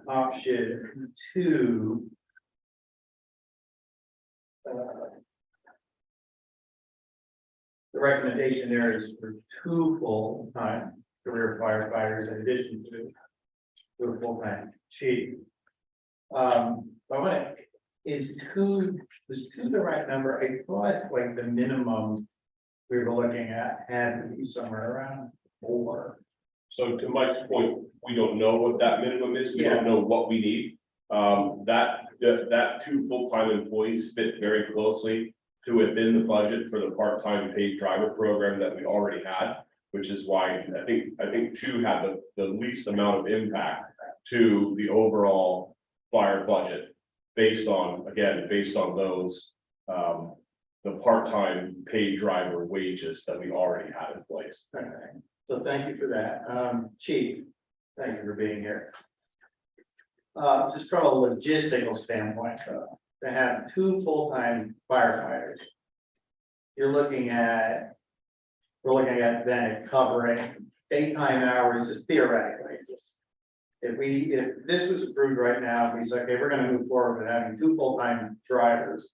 option 2. The recommendation there is for 2 full-time career firefighters in addition to a full-time chief. But what is was two the right number? I thought like the minimum we were looking at had to be somewhere around 4. So to Mike's point, we don't know what that minimum is, we Yeah. don't know what we need. That 2 full-time employees fit very closely to within the budget for the part-time paid driver program that we already had. Which is why I think 2 had the least amount of impact to the overall fire budget. Based on those, the part-time paid driver wages that we already had in place. Okay. So thank you for that. Chief, thank you for being here. Just from a logistical standpoint, though, to have 2 full-time firefighters. We're looking at then covering daytime hours, just theoretically, just. If this was approved right now, we say, okay, we're gonna move forward with having 2 full-time drivers.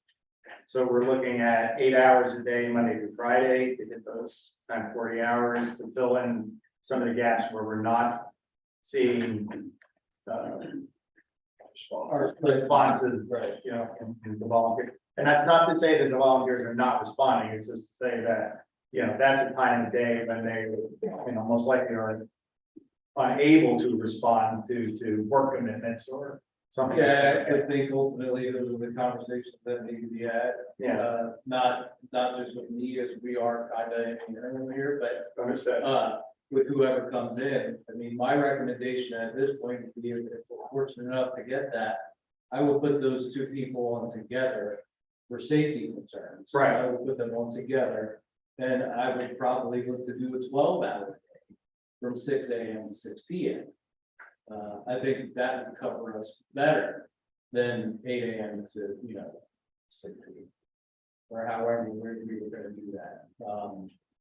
So we're looking at 8 hours a day, Monday through Friday, to get those kind of 40 hours to fill in some of the gaps where we're not seeing. Our responses, Right. you know, in the volunteer, and that's not to say that the volunteers are not responding, it's just to say that, you know, that's a time of day when they, you know, most likely are unable to respond to work commitments or something. Yeah, I think ultimately those are the conversations that need to be had. Yeah, Not just with me as we are kind of in the room here, but understood. with whoever comes in. I mean, my recommendation at this point would be if we're fortunate enough to get that, I will put those 2 people on together for safety concerns. Right. I will put them on together, and I would probably look to do a 12-hour day from 6 a.m. to 6 p.m. I think that would cover us better than 8 a.m. to, 6 p.m. Or however we were gonna do that.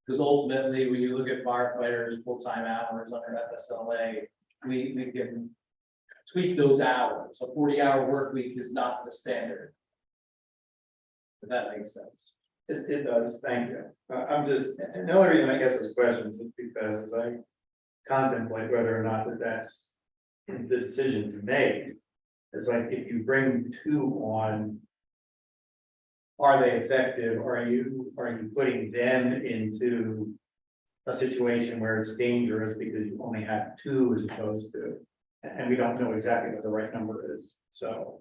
Because ultimately, when you look at firefighters, full-time hours under FSLA, we can tweak those hours. A 40-hour work week is not the standard. If that makes sense. It does, thank you. I'm just, and the only reason I guess this questions is because as I contemplate whether or not that's the decision to make. It's like, if you bring 2 on. Are they effective? Are you putting them into a situation where it's dangerous because you only have 2 as opposed to, and we don't know exactly what the right number is, so.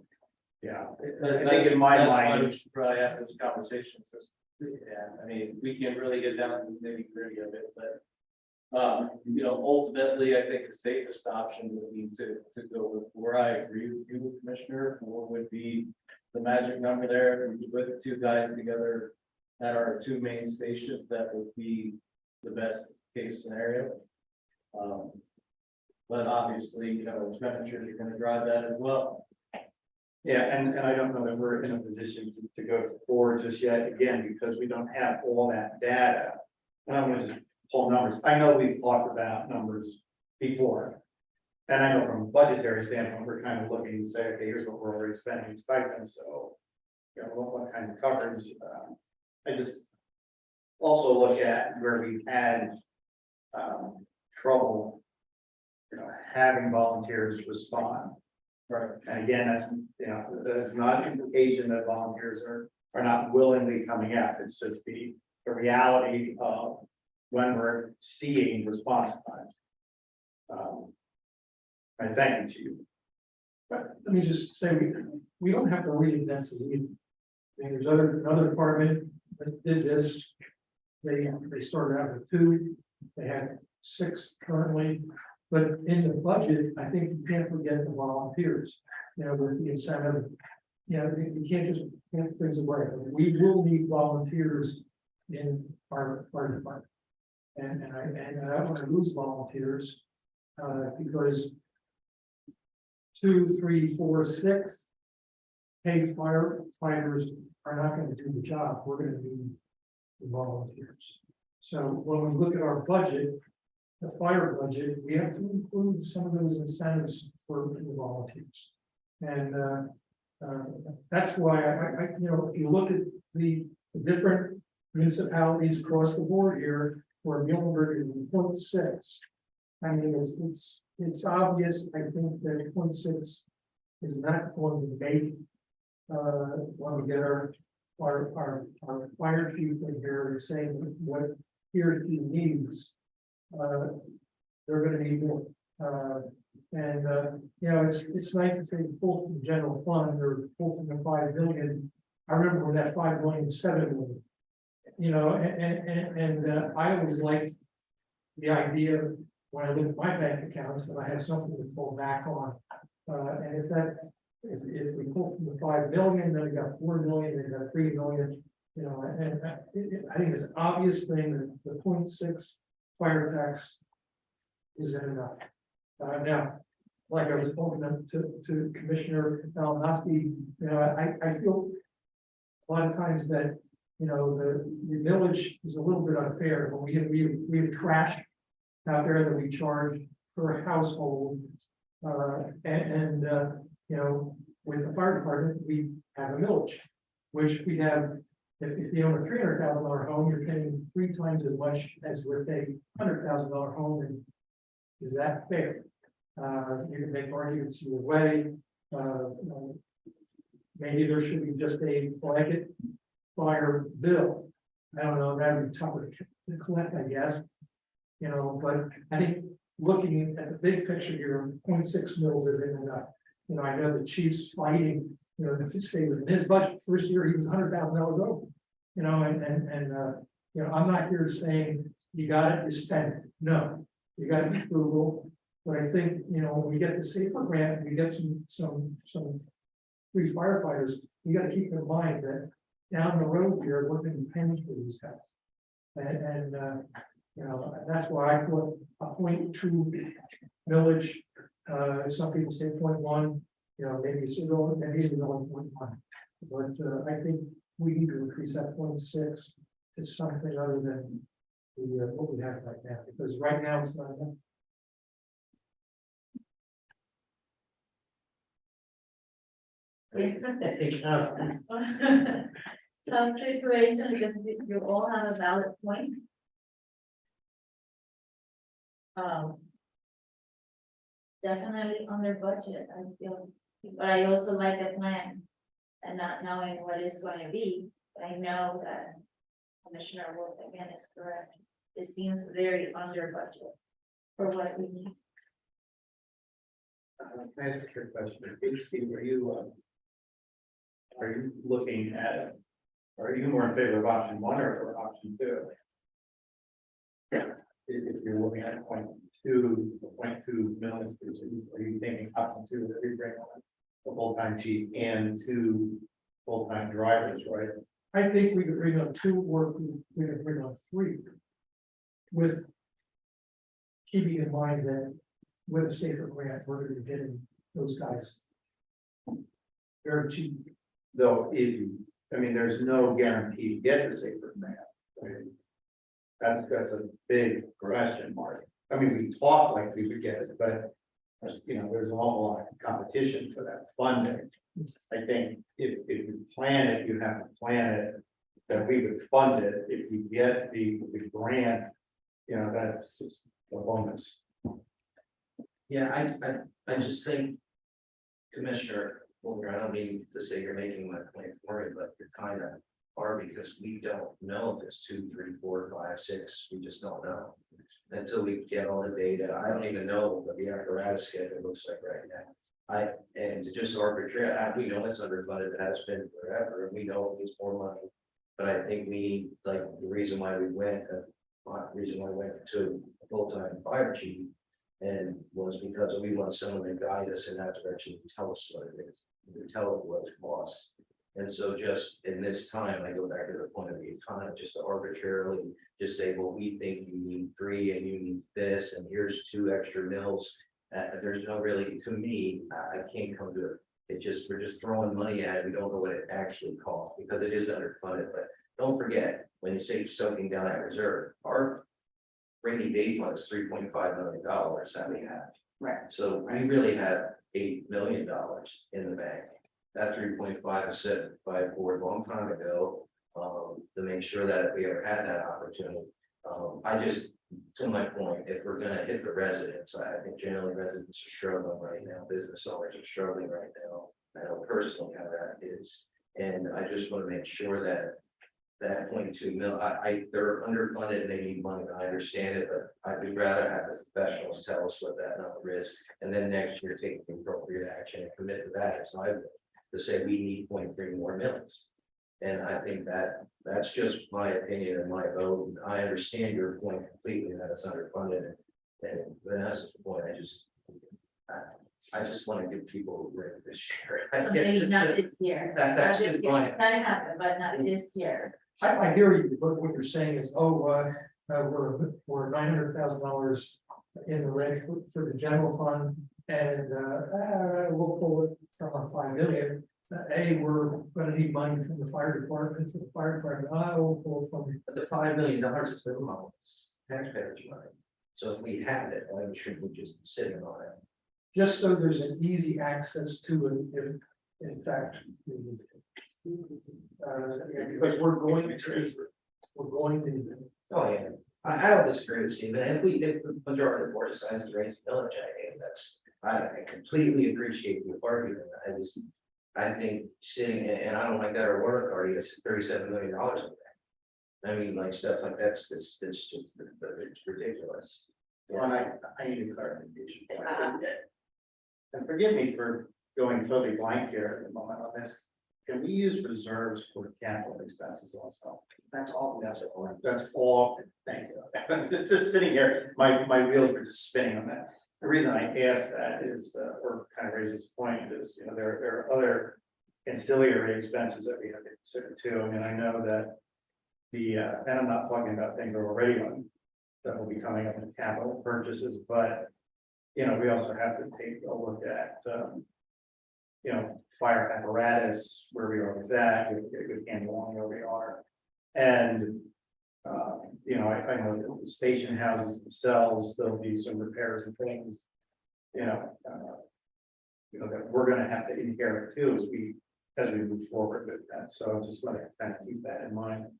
Yeah, I think in my That's why mind. we should probably have those conversations. Yeah, I mean, we can't really get down to the nitty-gritty of it, but. Ultimately, I think the safest option would be to go with where I agree with you, Commissioner, 4 would be the magic number there. If you put the 2 guys together at our 2 main stations, that would be the best case scenario. But obviously, expenditures are gonna drive that as well. Yeah, and I don't know that we're in a position to go forward just yet, again, because we don't have all that data. And I'm gonna just pull numbers. I know we've talked about numbers before. And I know from a budgetary standpoint, we're kind of looking to say, okay, here's what we're already spending in stipends, so. What kind of coverage, I just also look at where we've had trouble. Having volunteers respond. Right, and again, that's not an implication that volunteers are not willingly coming out, it's just the reality of when we're seeing response time. I thank you to you. But let me just say, we don't have to reinvent the wheel. I mean, there's another department that did this. They started out with 2, they have 6 currently, but in the budget, I think you can't forget the volunteers, with the incentive. You can't just hand things away. We will need volunteers in our fire department. And I don't want to lose volunteers, because 2, 3, 4, 6 paid firefighters are not going to do the job. We're going to need the volunteers. So when we look at our budget, the fire budget, we have to include some of those incentives for the volunteers. And that's why if you look at the different municipalities across the board here, where Muhlenberg is 0.6, I mean, it's obvious, I think that 0.6 is not going to make. When we get our fire chief in here and saying what he or she needs. They're gonna need more. You know, it's nice to say pull from the general fund or pull from the 5 million. I remember when that 5 million, 7 million. You know, I always liked the idea when I look at my bank accounts that I have something to pull back on. And if we pull from the 5 million, then we got 4 million, then we got 3 million. You know, I think it's an obvious thing that the 0.6 fire tax isn't enough. Now, like I was talking to Commissioner Malinowski, you know, I feel a lot of times that, you know, the village is a little bit unfair, but we have trash out there that we charge per household. You know, with the fire department, we have a village, which we have, if you own a $300,000 home, you're paying 3 times as much as we're paying $100,000 home, and is that fair? You can make arguments either way. Maybe there should be just a blanket fire bill. I don't know, that'd be tougher to collect, I guess. You know, but I think looking at the big picture here, 0.6 mils isn't enough. You know, I know the chief's fighting, you know, to stay within his budget. First year, he was $100,000 over. You know, you know, I'm not here saying you got it, you spend it. No, you got to be frugal. But I think, you know, when we get the safer grant, we get some free firefighters. You got to keep in mind that down the road here, we're going to be paying for these guys. You know, that's why I put a 0.2 millage. Some people say 0.1, you know, maybe it's only 0.1. But I think we need to increase that 0.6 to something other than what we have right now, because right now it's not enough. Tough situation because you all have a valid point. Definitely under budget, I feel, but I also like the plan and not knowing what it's going to be. But I know that Commissioner Wolf again is correct. It seems very under budget for what we need. Can I ask a quick question? Steve, are you looking at, are you more in favor of option 1 or option 2? If you're looking at 0.2 million, are you thinking option 2 that we bring on a full-time chief and 2 full-time drivers, right? I think we could bring on 2 or we could bring on 3. With keeping in mind that with a safer grant, we're going to be getting those guys very cheap. Though, I mean, there's no guarantee to get the safer grant. Right? That's a big question mark. I mean, we talk like we would get it, but you know, there's an awful lot of competition for that funding. I think if you plan it, you have to plan it that we would fund it. If you get the grant, you know, that's just a bonus. Yeah, I just think, Commissioner, well, I don't mean to say you're making my point for me, but you're kind of are, because we don't know if it's 2, 3, 4, 5, 6. We just don't know until we get all the data. I don't even know what the apparatus schedule looks like right now. And just arbitrary, we know it's underfunded, it has been forever, and we know it needs more money. But I think we need, like, the reason why we went, to a full-time fire chief, and was because we want someone to guide us in that direction, to tell us what it is, to tell us what it costs. And so just in this time, I go back to the point of the time, just to arbitrarily just say, well, we think you need 3 and you need this, and here's 2 extra mills. There's no really, to me, I can't come to it. We're just throwing money at it. We don't know what it actually costs because it is underfunded. But don't forget, when you say soaking down that reserve, our rainy day fund is $3.5 million that we have. Right. So we really have $8 million in the bank. That 3.5 was set by a board a long time ago, to make sure that if we ever had that opportunity. to my point, if we're gonna hit the residents, I think generally residents are struggling right now, business owners are struggling right now. I know personally how that is, and I just want to make sure that that 0.2 mil, they're underfunded and they need money, I understand it, but I would rather have the professionals tell us what that number is. And then next year, take the appropriate action and commit to that, as I would, to say we need 0.3 more mils. And I think that that's just my opinion and my vote. And I understand your point completely that it's underfunded. And Vanessa's point, I just want to give people a break this year. So maybe not this year. That's Not this just year. my- It's gonna happen, but not this year. I hear you, but what you're saying is, we're $900,000 in the red for the general fund. And we'll pull it from our 5 million. We're gonna need money from the fire department, for the fire department, we'll pull from. But the $5 million is the most taxpayers' money. So if we have it, why should we just be sitting on it? Just so there's an easy access to it, if in fact. we need it. Because we're going to. Oh, yeah, I don't disagree with Steve, and if the majority of the board decides to raise the millage, I completely appreciate the argument. I think sitting, and I don't like that, our water authority, it's $37 million. I mean, like stuff like that's just, it's ridiculous. Well, I need a clarification. And forgive me for going totally blank here at the moment on this. Can we use reserves for capital expenses also? That's all. That's all, thank you. Just sitting here, my wheels were just spinning on that. The reason I ask that is, or kind of raise this point is, there are other ancillary expenses that we have to consider too. I mean, I know that and I'm not talking about things that are already on, that will be coming up in capital purchases, but, we also have to take a look at, fire apparatus, where we are with that, we have to get a good handle on where we are. And, I know that the station houses themselves, there'll be some repairs and things, that we're gonna have to inherit too as we move forward with that. So just want to kind of keep that in mind.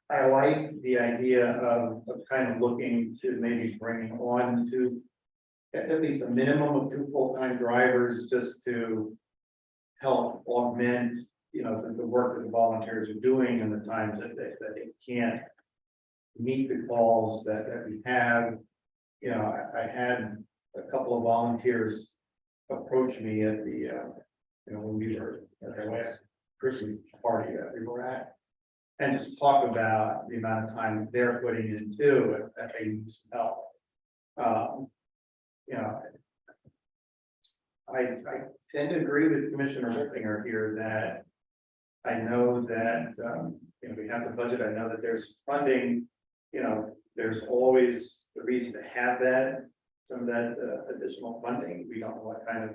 I like the idea of kind of looking to maybe bringing on to at least a minimum of 2 full-time drivers, just to help augment, the work that the volunteers are doing and the times that they can't meet the calls that we have. I had a couple of volunteers approach me at the, when we were at our last Christmas party that we were at, and just talk about the amount of time that they're putting into that they need some help. I tend to agree with Commissioner Wolfinger here that I know that, we have the budget. I know that there's funding, there's always the reason to have that, some of that additional funding. We don't know what kind of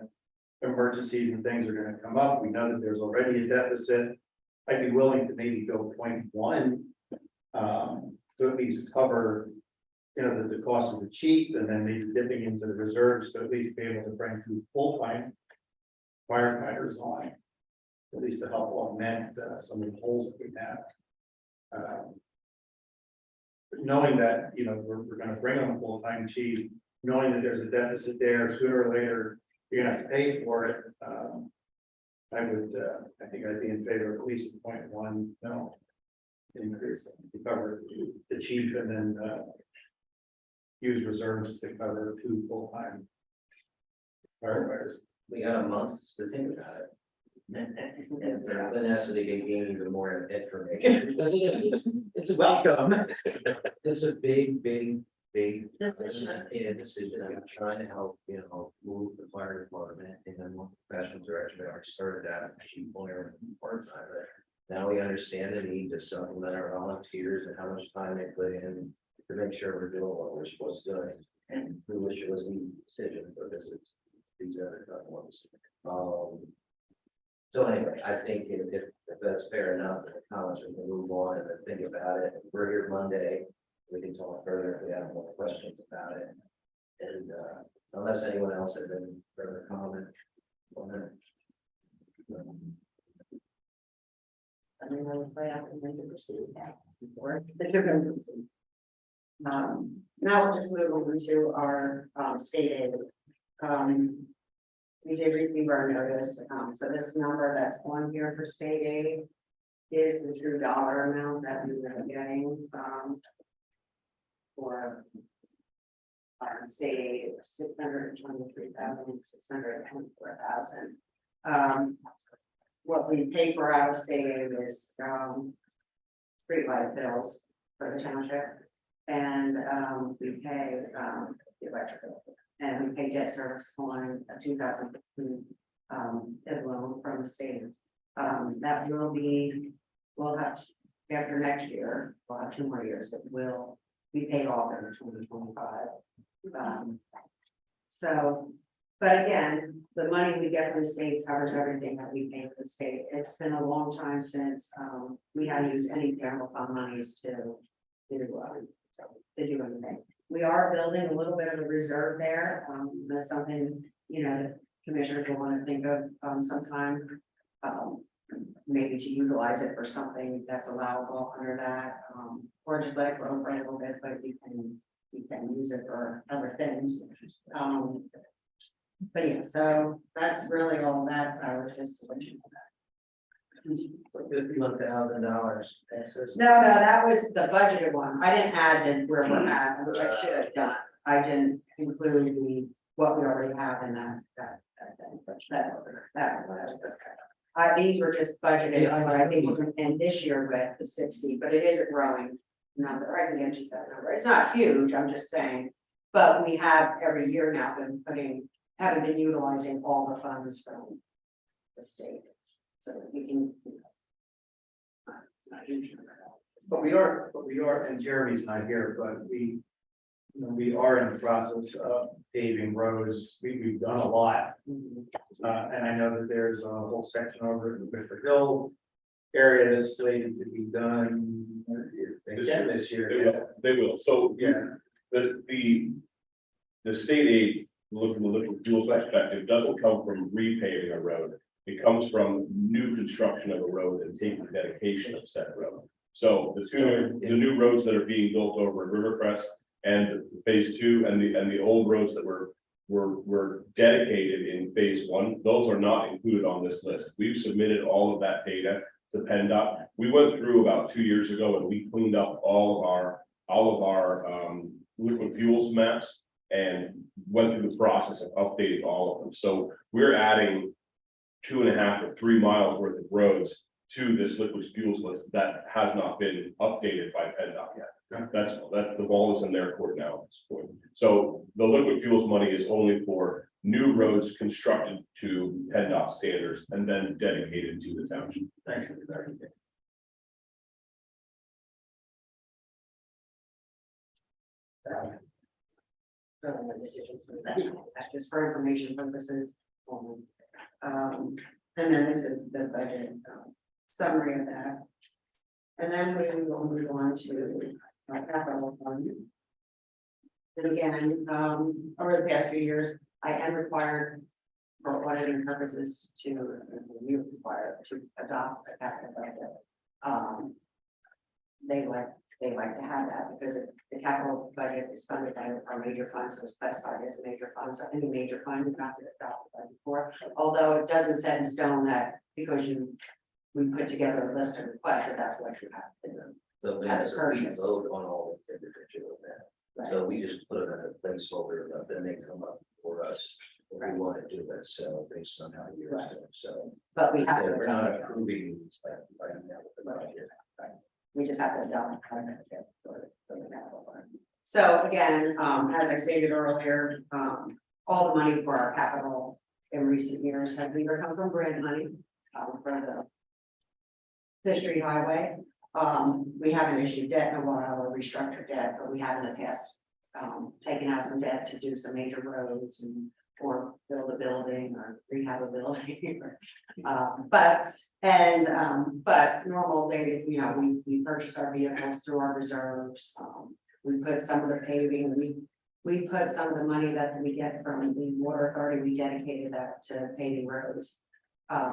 emergencies and things are going to come up. We know that there's already a deficit. I'd be willing to maybe go 0.1 to at least cover, the cost of the chief, and then maybe dipping into the reserves to at least be able to bring 2 full-time firefighters on, at least to help augment some of the holes that we have. Knowing that, we're going to bring on a full-time chief, knowing that there's a deficit there, sooner or later, you're gonna have to pay for it. I think I'd be in favor of at least 0.1 increase to cover the chief, and then use reserves to cover 2 full-time firefighters. We got a month to think about it. And for Vanessa to gain even more information, because it's a welcome. It's a big Decision. decision. I'm trying to help, move the fire department in a more professional direction. We already started that, chief lawyer part-time. Now we understand the need to supplement our volunteers and how much time they put in to make sure we're doing what we're supposed to do. And we wish it was the decision, because it's these other ones. So anyway, I think if that's fair enough, the comments, we can move on and then think about it. We're here Monday. We can talk further if we have more questions about it. And unless anyone else has any further comment on that. I mean, I would play out and make it proceed. before, the different. Now we'll just move over to our, state aid. We did receive our notice, so this number that's on here for state aid is the true dollar amount that we are getting, for our state aid, $623,624,000. What we pay for out of state aid is, streetlight bills for the township. And, we pay, the electrical, and we pay debt service on a 2015, loan from the state. That will be, we'll have, after next year, we'll have 2 more years that will be paid off in 2025. So, but again, the money we get from the state covers everything that we pay for the state. It's been a long time since, we had to use any general fund monies to do anything. We are building a little bit of a reserve there. That's something, the commissioners will want to think of, sometime. Maybe to utilize it for something that's allowable under that, or just let it grow for a little bit, but you can use it for other things. But yeah, so that's really all that I was just to let you know that. $51,000. No, that was the budgeted one. I didn't add the where we're at, which I should have done. I didn't include what we already have in that thing, but that was okay. These were just budgeted, but I think we're gonna end this year with the 60, but it is a growing number. I can get you that number. It's not huge, I'm just saying. But we have every year now haven't been utilizing all the funds from the state. So that we can. It's not huge number. But we are, and Jeremy's not here, but we are in the process of paving roads. We've done a lot. And I know that there's a whole section over at the Hill area that's slated to be done this year. They will. So Yeah, the state aid, look from the liquid fuels perspective, doesn't come from repaving a road. It comes from new construction of a road and taking dedication of said road. So the new roads that are being built over at Rivercrest and phase 2 and the old roads that were dedicated in phase 1, those are not included on this list. We've submitted all of that data to PennDOT. We went through about 2 years ago and we cleaned up all of our liquid fuels maps and went through the process of updating all of them. So we're adding 2.5 or 3 miles worth of roads to this liquid fuels list that has not been updated by PennDOT yet. That's the ball is in their court now at this point. So the liquid fuels money is only for new roads constructed to PennDOT standards and then dedicated to the township. thanks for that. Decisions. That's just for information purposes. And then this is the budget summary of that. And then we will move on to our capital fund. And again, over the past few years, I am required for auditing purposes to, you're required to adopt a capital budget. They like to have that because the capital budget is funded by our major funds, so it's classified as a major fund. So any major fund you have to adopt the budget for. Although it doesn't set in stone that because we put together a list of requests that's what you have to do. So we vote on all the individual that. So we just put them in a placeholder, but then they come up for us. If we want to do that, so based on how you're doing, so. But we have to. We're not approving these like right now with the budget. We just have to adopt. So again, as I stated earlier, all the money for our capital in recent years has either come from grant money for the street highway. We haven't issued debt in a while or restructured debt, but we have in the past taken out some debt to do some major roads or build a building or rehab a building. But normally, we purchase our vehicles through our reserves. We put some of the paving, we put some of the money that we get from the water authority, we dedicated that to paving roads.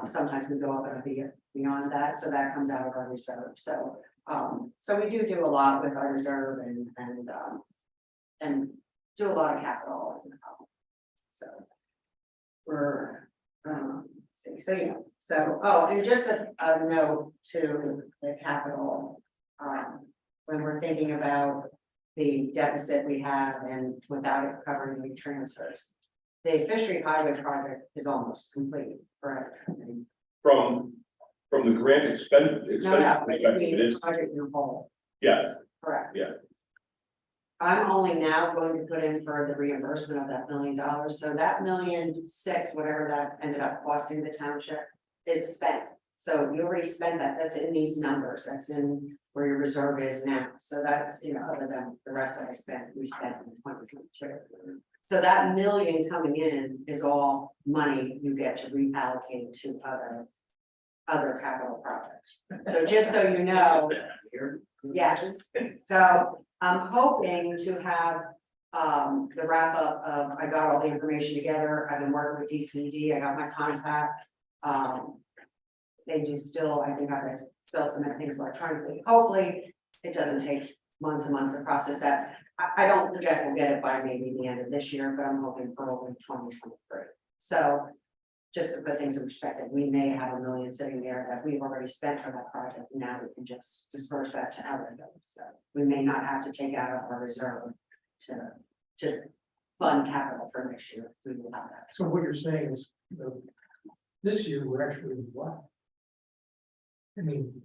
Sometimes we go up and beyond that, so that comes out of our reserve. So So we do a lot with our reserve and do a lot of capital. So we're, let's see, so, yeah, so, oh, and just a note to the capital. When we're thinking about the deficit we have and without it covering the transfers. The Fishery Highway project is almost complete, correct? From the grant expense No, no, perspective, it is, project in whole, yeah, correct? Yeah. I'm only now going to put in for the reimbursement of that $1 million, so that $1.6 million, whatever that ended up costing the township, is spent. So you already spent that, that's in these numbers, that's in where your reserve is now, so that's, other than the rest that I spent, we spent in 2022. So that $1 million coming in is all money you get to reallocate to other capital projects. So just so you know, yes, so I'm hoping to have the wrap up of, I got all the information together, I've been working with DCD, I got my contact. They do still, I think I gotta still submit things electronically, hopefully it doesn't take months and months to process that. I don't project we'll get it by maybe the end of this year, but I'm hoping for over 2023. So just to put things in perspective, we may have $1 million sitting there that we've already spent for that project. Now we can just disperse that to other things. So we may not have to take out of our reserve to fund capital for next year. We will have that. So what you're saying is, this year, we're actually in black. I mean,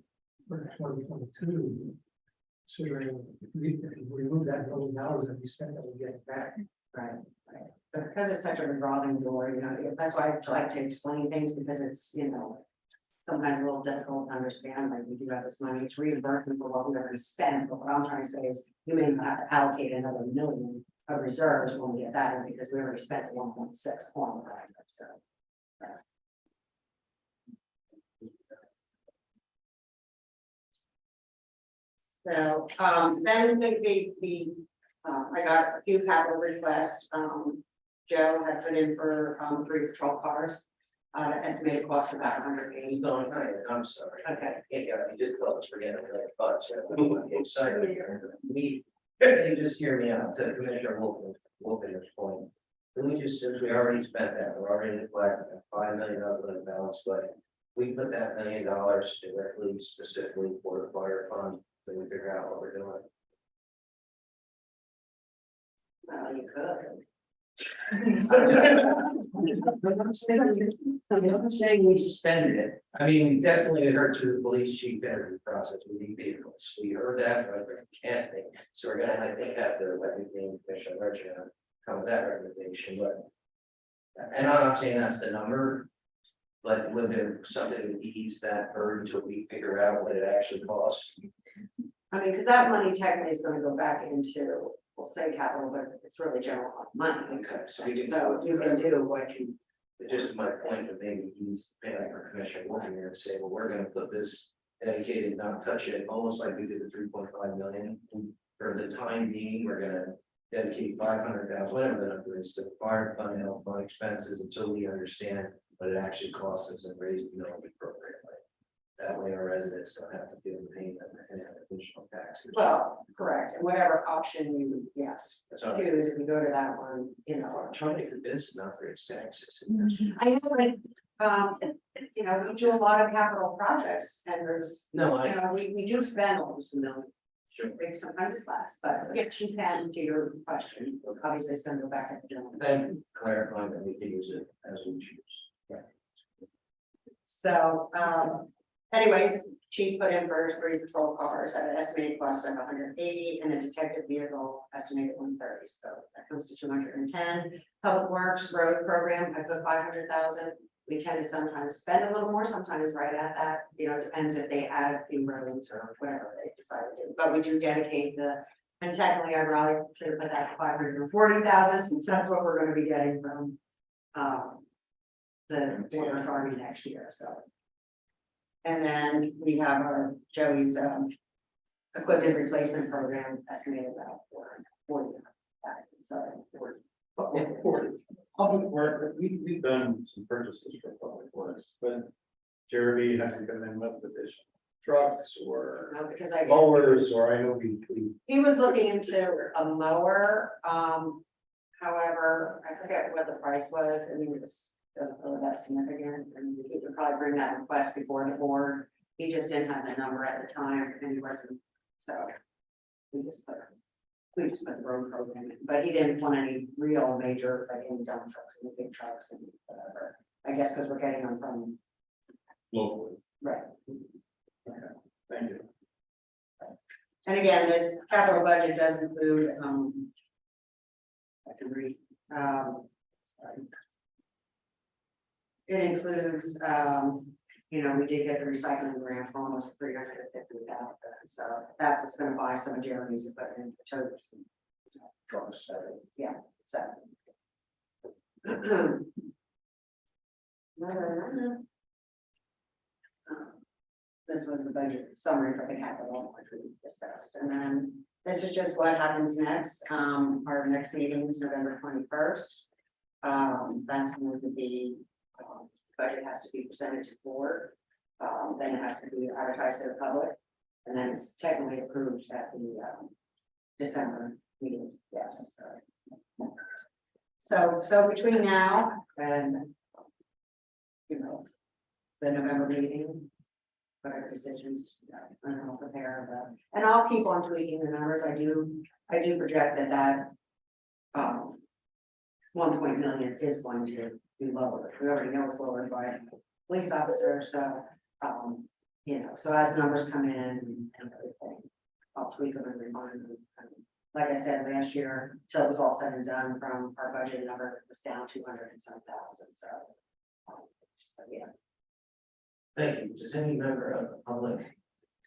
for 2022, considering if we remove that $1 million that we spent, that we get back. Right. But because it's such a revolving door, that's why I like to explain things, because it's, sometimes a little difficult to understand, like we do have this money, it's reimbursement for what we already spent, but what I'm trying to say is you may not have to allocate another $1 million of reserves when we get that in, because we already spent 1.6 on the project, so. That's. So, then I got a few capital requests, Joe had put in for, 3 patrol cars. The estimated cost of about 180. No, I'm sorry. Okay. Yeah, you just told us forget it, really, but I'm excited here. You just hear me out to Commissioner Wolfen's point. We just, since we already spent that, we're already in the black, $5 million of the balance, but we put that $1 million directly, specifically for the fire fund, so we figure out what we're doing. Well, you could. I'm not saying we spend it. I mean, definitely it hurt to the police chief interview process. We need vehicles. We heard that, but we can't think. So we're gonna, I think, have to let the Commissioner Merchant come with that recommendation, but. And I'm not saying that's the number. But would there something to ease that burden until we figure out what it actually costs? I mean, because that money technically is going to go back into, we'll say capital, but it's really general fund money. Okay, so we can. So you can do what you. Just to my point, of maybe he's paying for Commissioner Wolfen here and say, well, we're gonna put this dedicated, not touch it, almost like we did the 3.5 million. For the time being, we're gonna dedicate 500,000, whatever the number is, to fire fund, health fund expenses until we understand what it actually costs us and raise the mill appropriately. That way our residents don't have to feel the pain and additional taxes. Well, correct, and whatever option you, yes, So choose, if you go to that one, I'm trying to convince not to raise taxes. I know, like, we do a lot of capital projects, and there's, No, we do spend almost $1 million. Sure. Sometimes it's less, but yes, you can, to your question, obviously it's gonna go back at the general. Thank you for clarifying that we can use it as we choose. So, anyways, chief put in for 3 patrol cars at an estimated cost of 180, and a detective vehicle estimated 130, so that comes to 210. Public Works Road Program, I put 500,000. We tend to sometimes spend a little more, sometimes right at that, it depends if they add a few roads or whatever they decide to do, but we do dedicate and technically I probably should have put that to 540,000, since that's what we're going to be getting from the water authority next year, so. And then we have our Joey's equipment replacement program estimated about 440. So Public work, we've done some purchases for public works, but Jeremy hasn't come in with the vision. trucks or No, because I guess mowers, or I know we he was looking into a mower, however, I forget what the price was, I mean, it was, doesn't really that significant, and he could probably bring that request before the board. He just didn't have the number at the time, and he wasn't, so. We just put the road program in, but he didn't want any real major, like any dump trucks and big trucks and whatever. I guess because we're getting them from, Locally. right. thank you. And again, this capital budget does include, I can read, sorry. It includes, we did get the recycling grant for almost 350,000, so that's what's gonna buy some of Jeremy's equipment, totes. Trucks, so, yeah, so. This was the budget summary for the capital, which we discussed, and then this is just what happens next. Our next meeting is November 21st. That's when the budget has to be presented to the board. Then it has to be advertised to the public, and then it's technically approved at the December meeting. Yes. So between now and the November meeting, whatever decisions, and I'll prepare the, and I'll keep on tweaking the numbers. I do project that 1 million is going to be lower. We already know it's lowered by police officers, so so as numbers come in and everything, I'll tweak them and refine them. Like I said, last year, till it was all said and done, from our budget number, it was down 200 and some thousand, so yeah. Thank you. Does any member of the public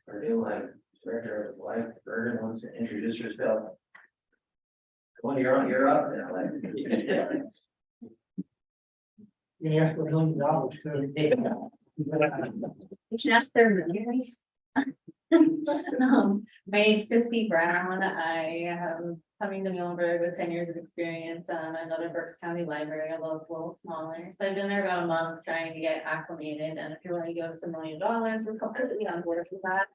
or new like Director of Life Burden wants to introduce yourself? When you're up now. You can ask for $1 million too. You can ask their names. My name's Christy Brown. I am coming to Muhlenberg with 10 years of experience. Another Berks County Library, although it's a little smaller. So I've been there about a month trying to get acclimated. And if you're willing to give us $1 million, we're completely on board with that.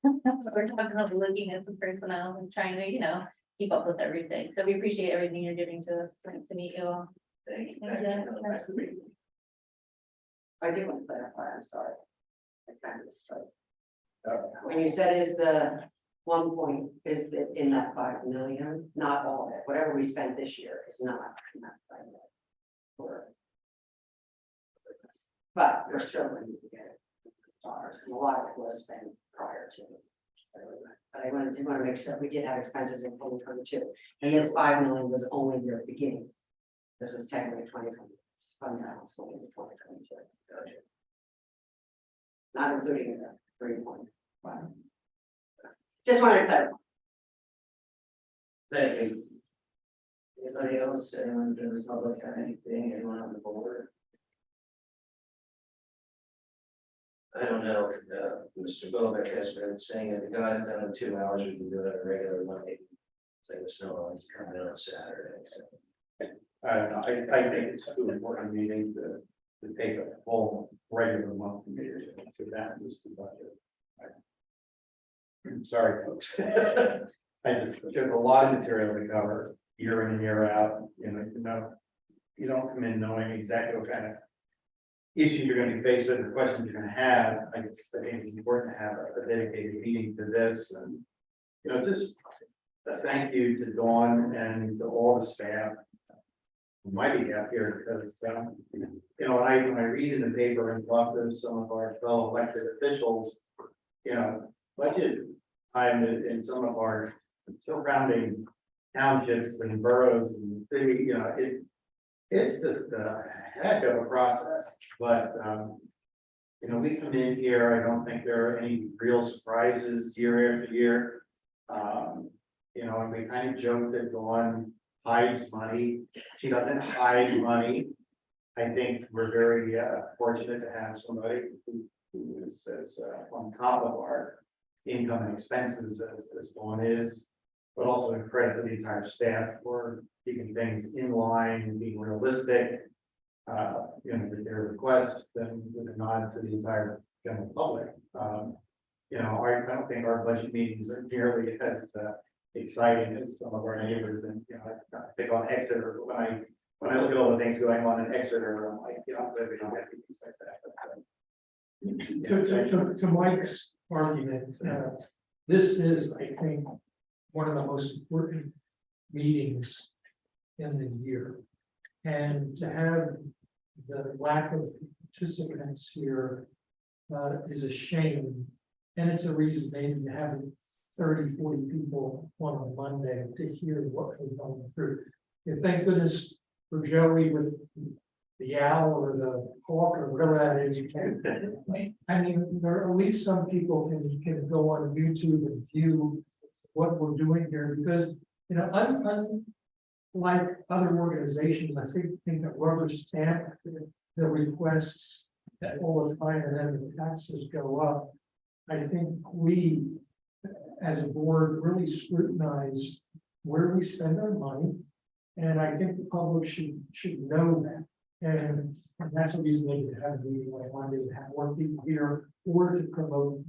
So we're talking about looking at some personnel and trying to, keep up with everything. So we appreciate everything you're giving to us. Nice to meet you all. Thank you. Thank you. I do want to clarify, I'm sorry. I kind of missed it. When you said is the 1 point, is it in that 5 million, not all of it, whatever we spent this year is not in that 5 million. But we're still going to get dollars, and a lot of it was spent prior to. But I want to make sure we did have expenses in 2022, and this 5 million was only the beginning. This was technically 2020, fund balance going into 2022. Not including the 3.1. Just wanted to clarify. Thank you. Anybody else, anyone in the public have anything, anyone on the board? I don't know, Mr. Bovek has been saying if we got it done in 2 hours, we can do it on a regular Monday. Say the snow is coming in on Saturday. I don't know, I think it's too important meeting to take a full regular monthly meeting, so that is too much. I'm sorry, folks. There's a lot of material to cover year in and year out, you don't come in knowing exactly what kind of issue you're going to be faced with, the questions you're going to have. I think it's important to have a dedicated meeting to this, and just a thank you to Dawn and to all the staff. My behalf here, because when I read in the paper and talk to some of our fellow elected officials, budget time in some of our surrounding townships and boroughs and city, it's just a heck of a process. But we come in here, I don't think there are any real surprises year after year. And we kind of joke that Dawn hides money. She doesn't hide money. I think we're very fortunate to have somebody who is as on top of our income and expenses as Dawn is, but also in credit to the entire staff for keeping things in line and being realistic. With their requests, then with a nod to the entire general public. You know, I don't think our budget meetings are nearly as exciting as some of our neighbors, and, you know, I pick on Exeter, but when I look at all the things going on in Exeter, I'm like, yeah, I'm glad we don't have things like that. To Mike's argument, this is, I think, one of the most important meetings in the year. And to have the lack of participants here is a shame. And it's a reason maybe to have 30, 40 people on a Monday to hear what we're going through. And thank goodness for Joey with the owl or the hawk or whatever that is. I mean, there are at least some people can go on YouTube and view what we're doing here, because, you know, unlike other organizations, I think that rubber stamp the requests all the time, and then the taxes go up. I think we, as a board, really scrutinize where we spend our money. And I think the public should know that. And that's the reason they could have a meeting like Monday, to have more people here, or to promote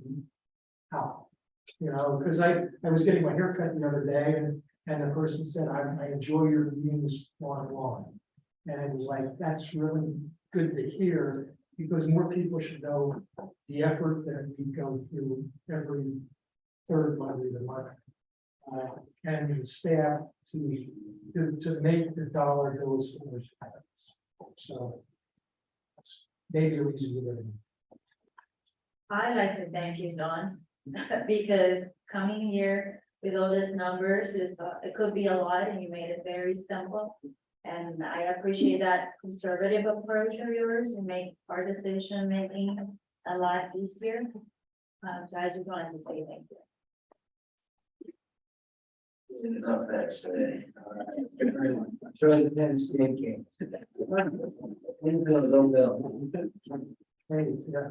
how. You know, because I was getting my hair cut the other day, and the person said, I enjoy your meetings online. And it was like, that's really good to hear, because more people should know the effort that we go through every third Monday of the month. And the staff to make the dollar go as far as it happens. So that's maybe a reason to do it. I'd like to thank you, Don, because coming here with all these numbers is, it could be a lot, and you made it very simple. And I appreciate that conservative approach of yours and make our decision making a lot easier. So I just wanted to say thank you. Enough that's today. Try the Penn State game. Go, Bill. Hey, yeah.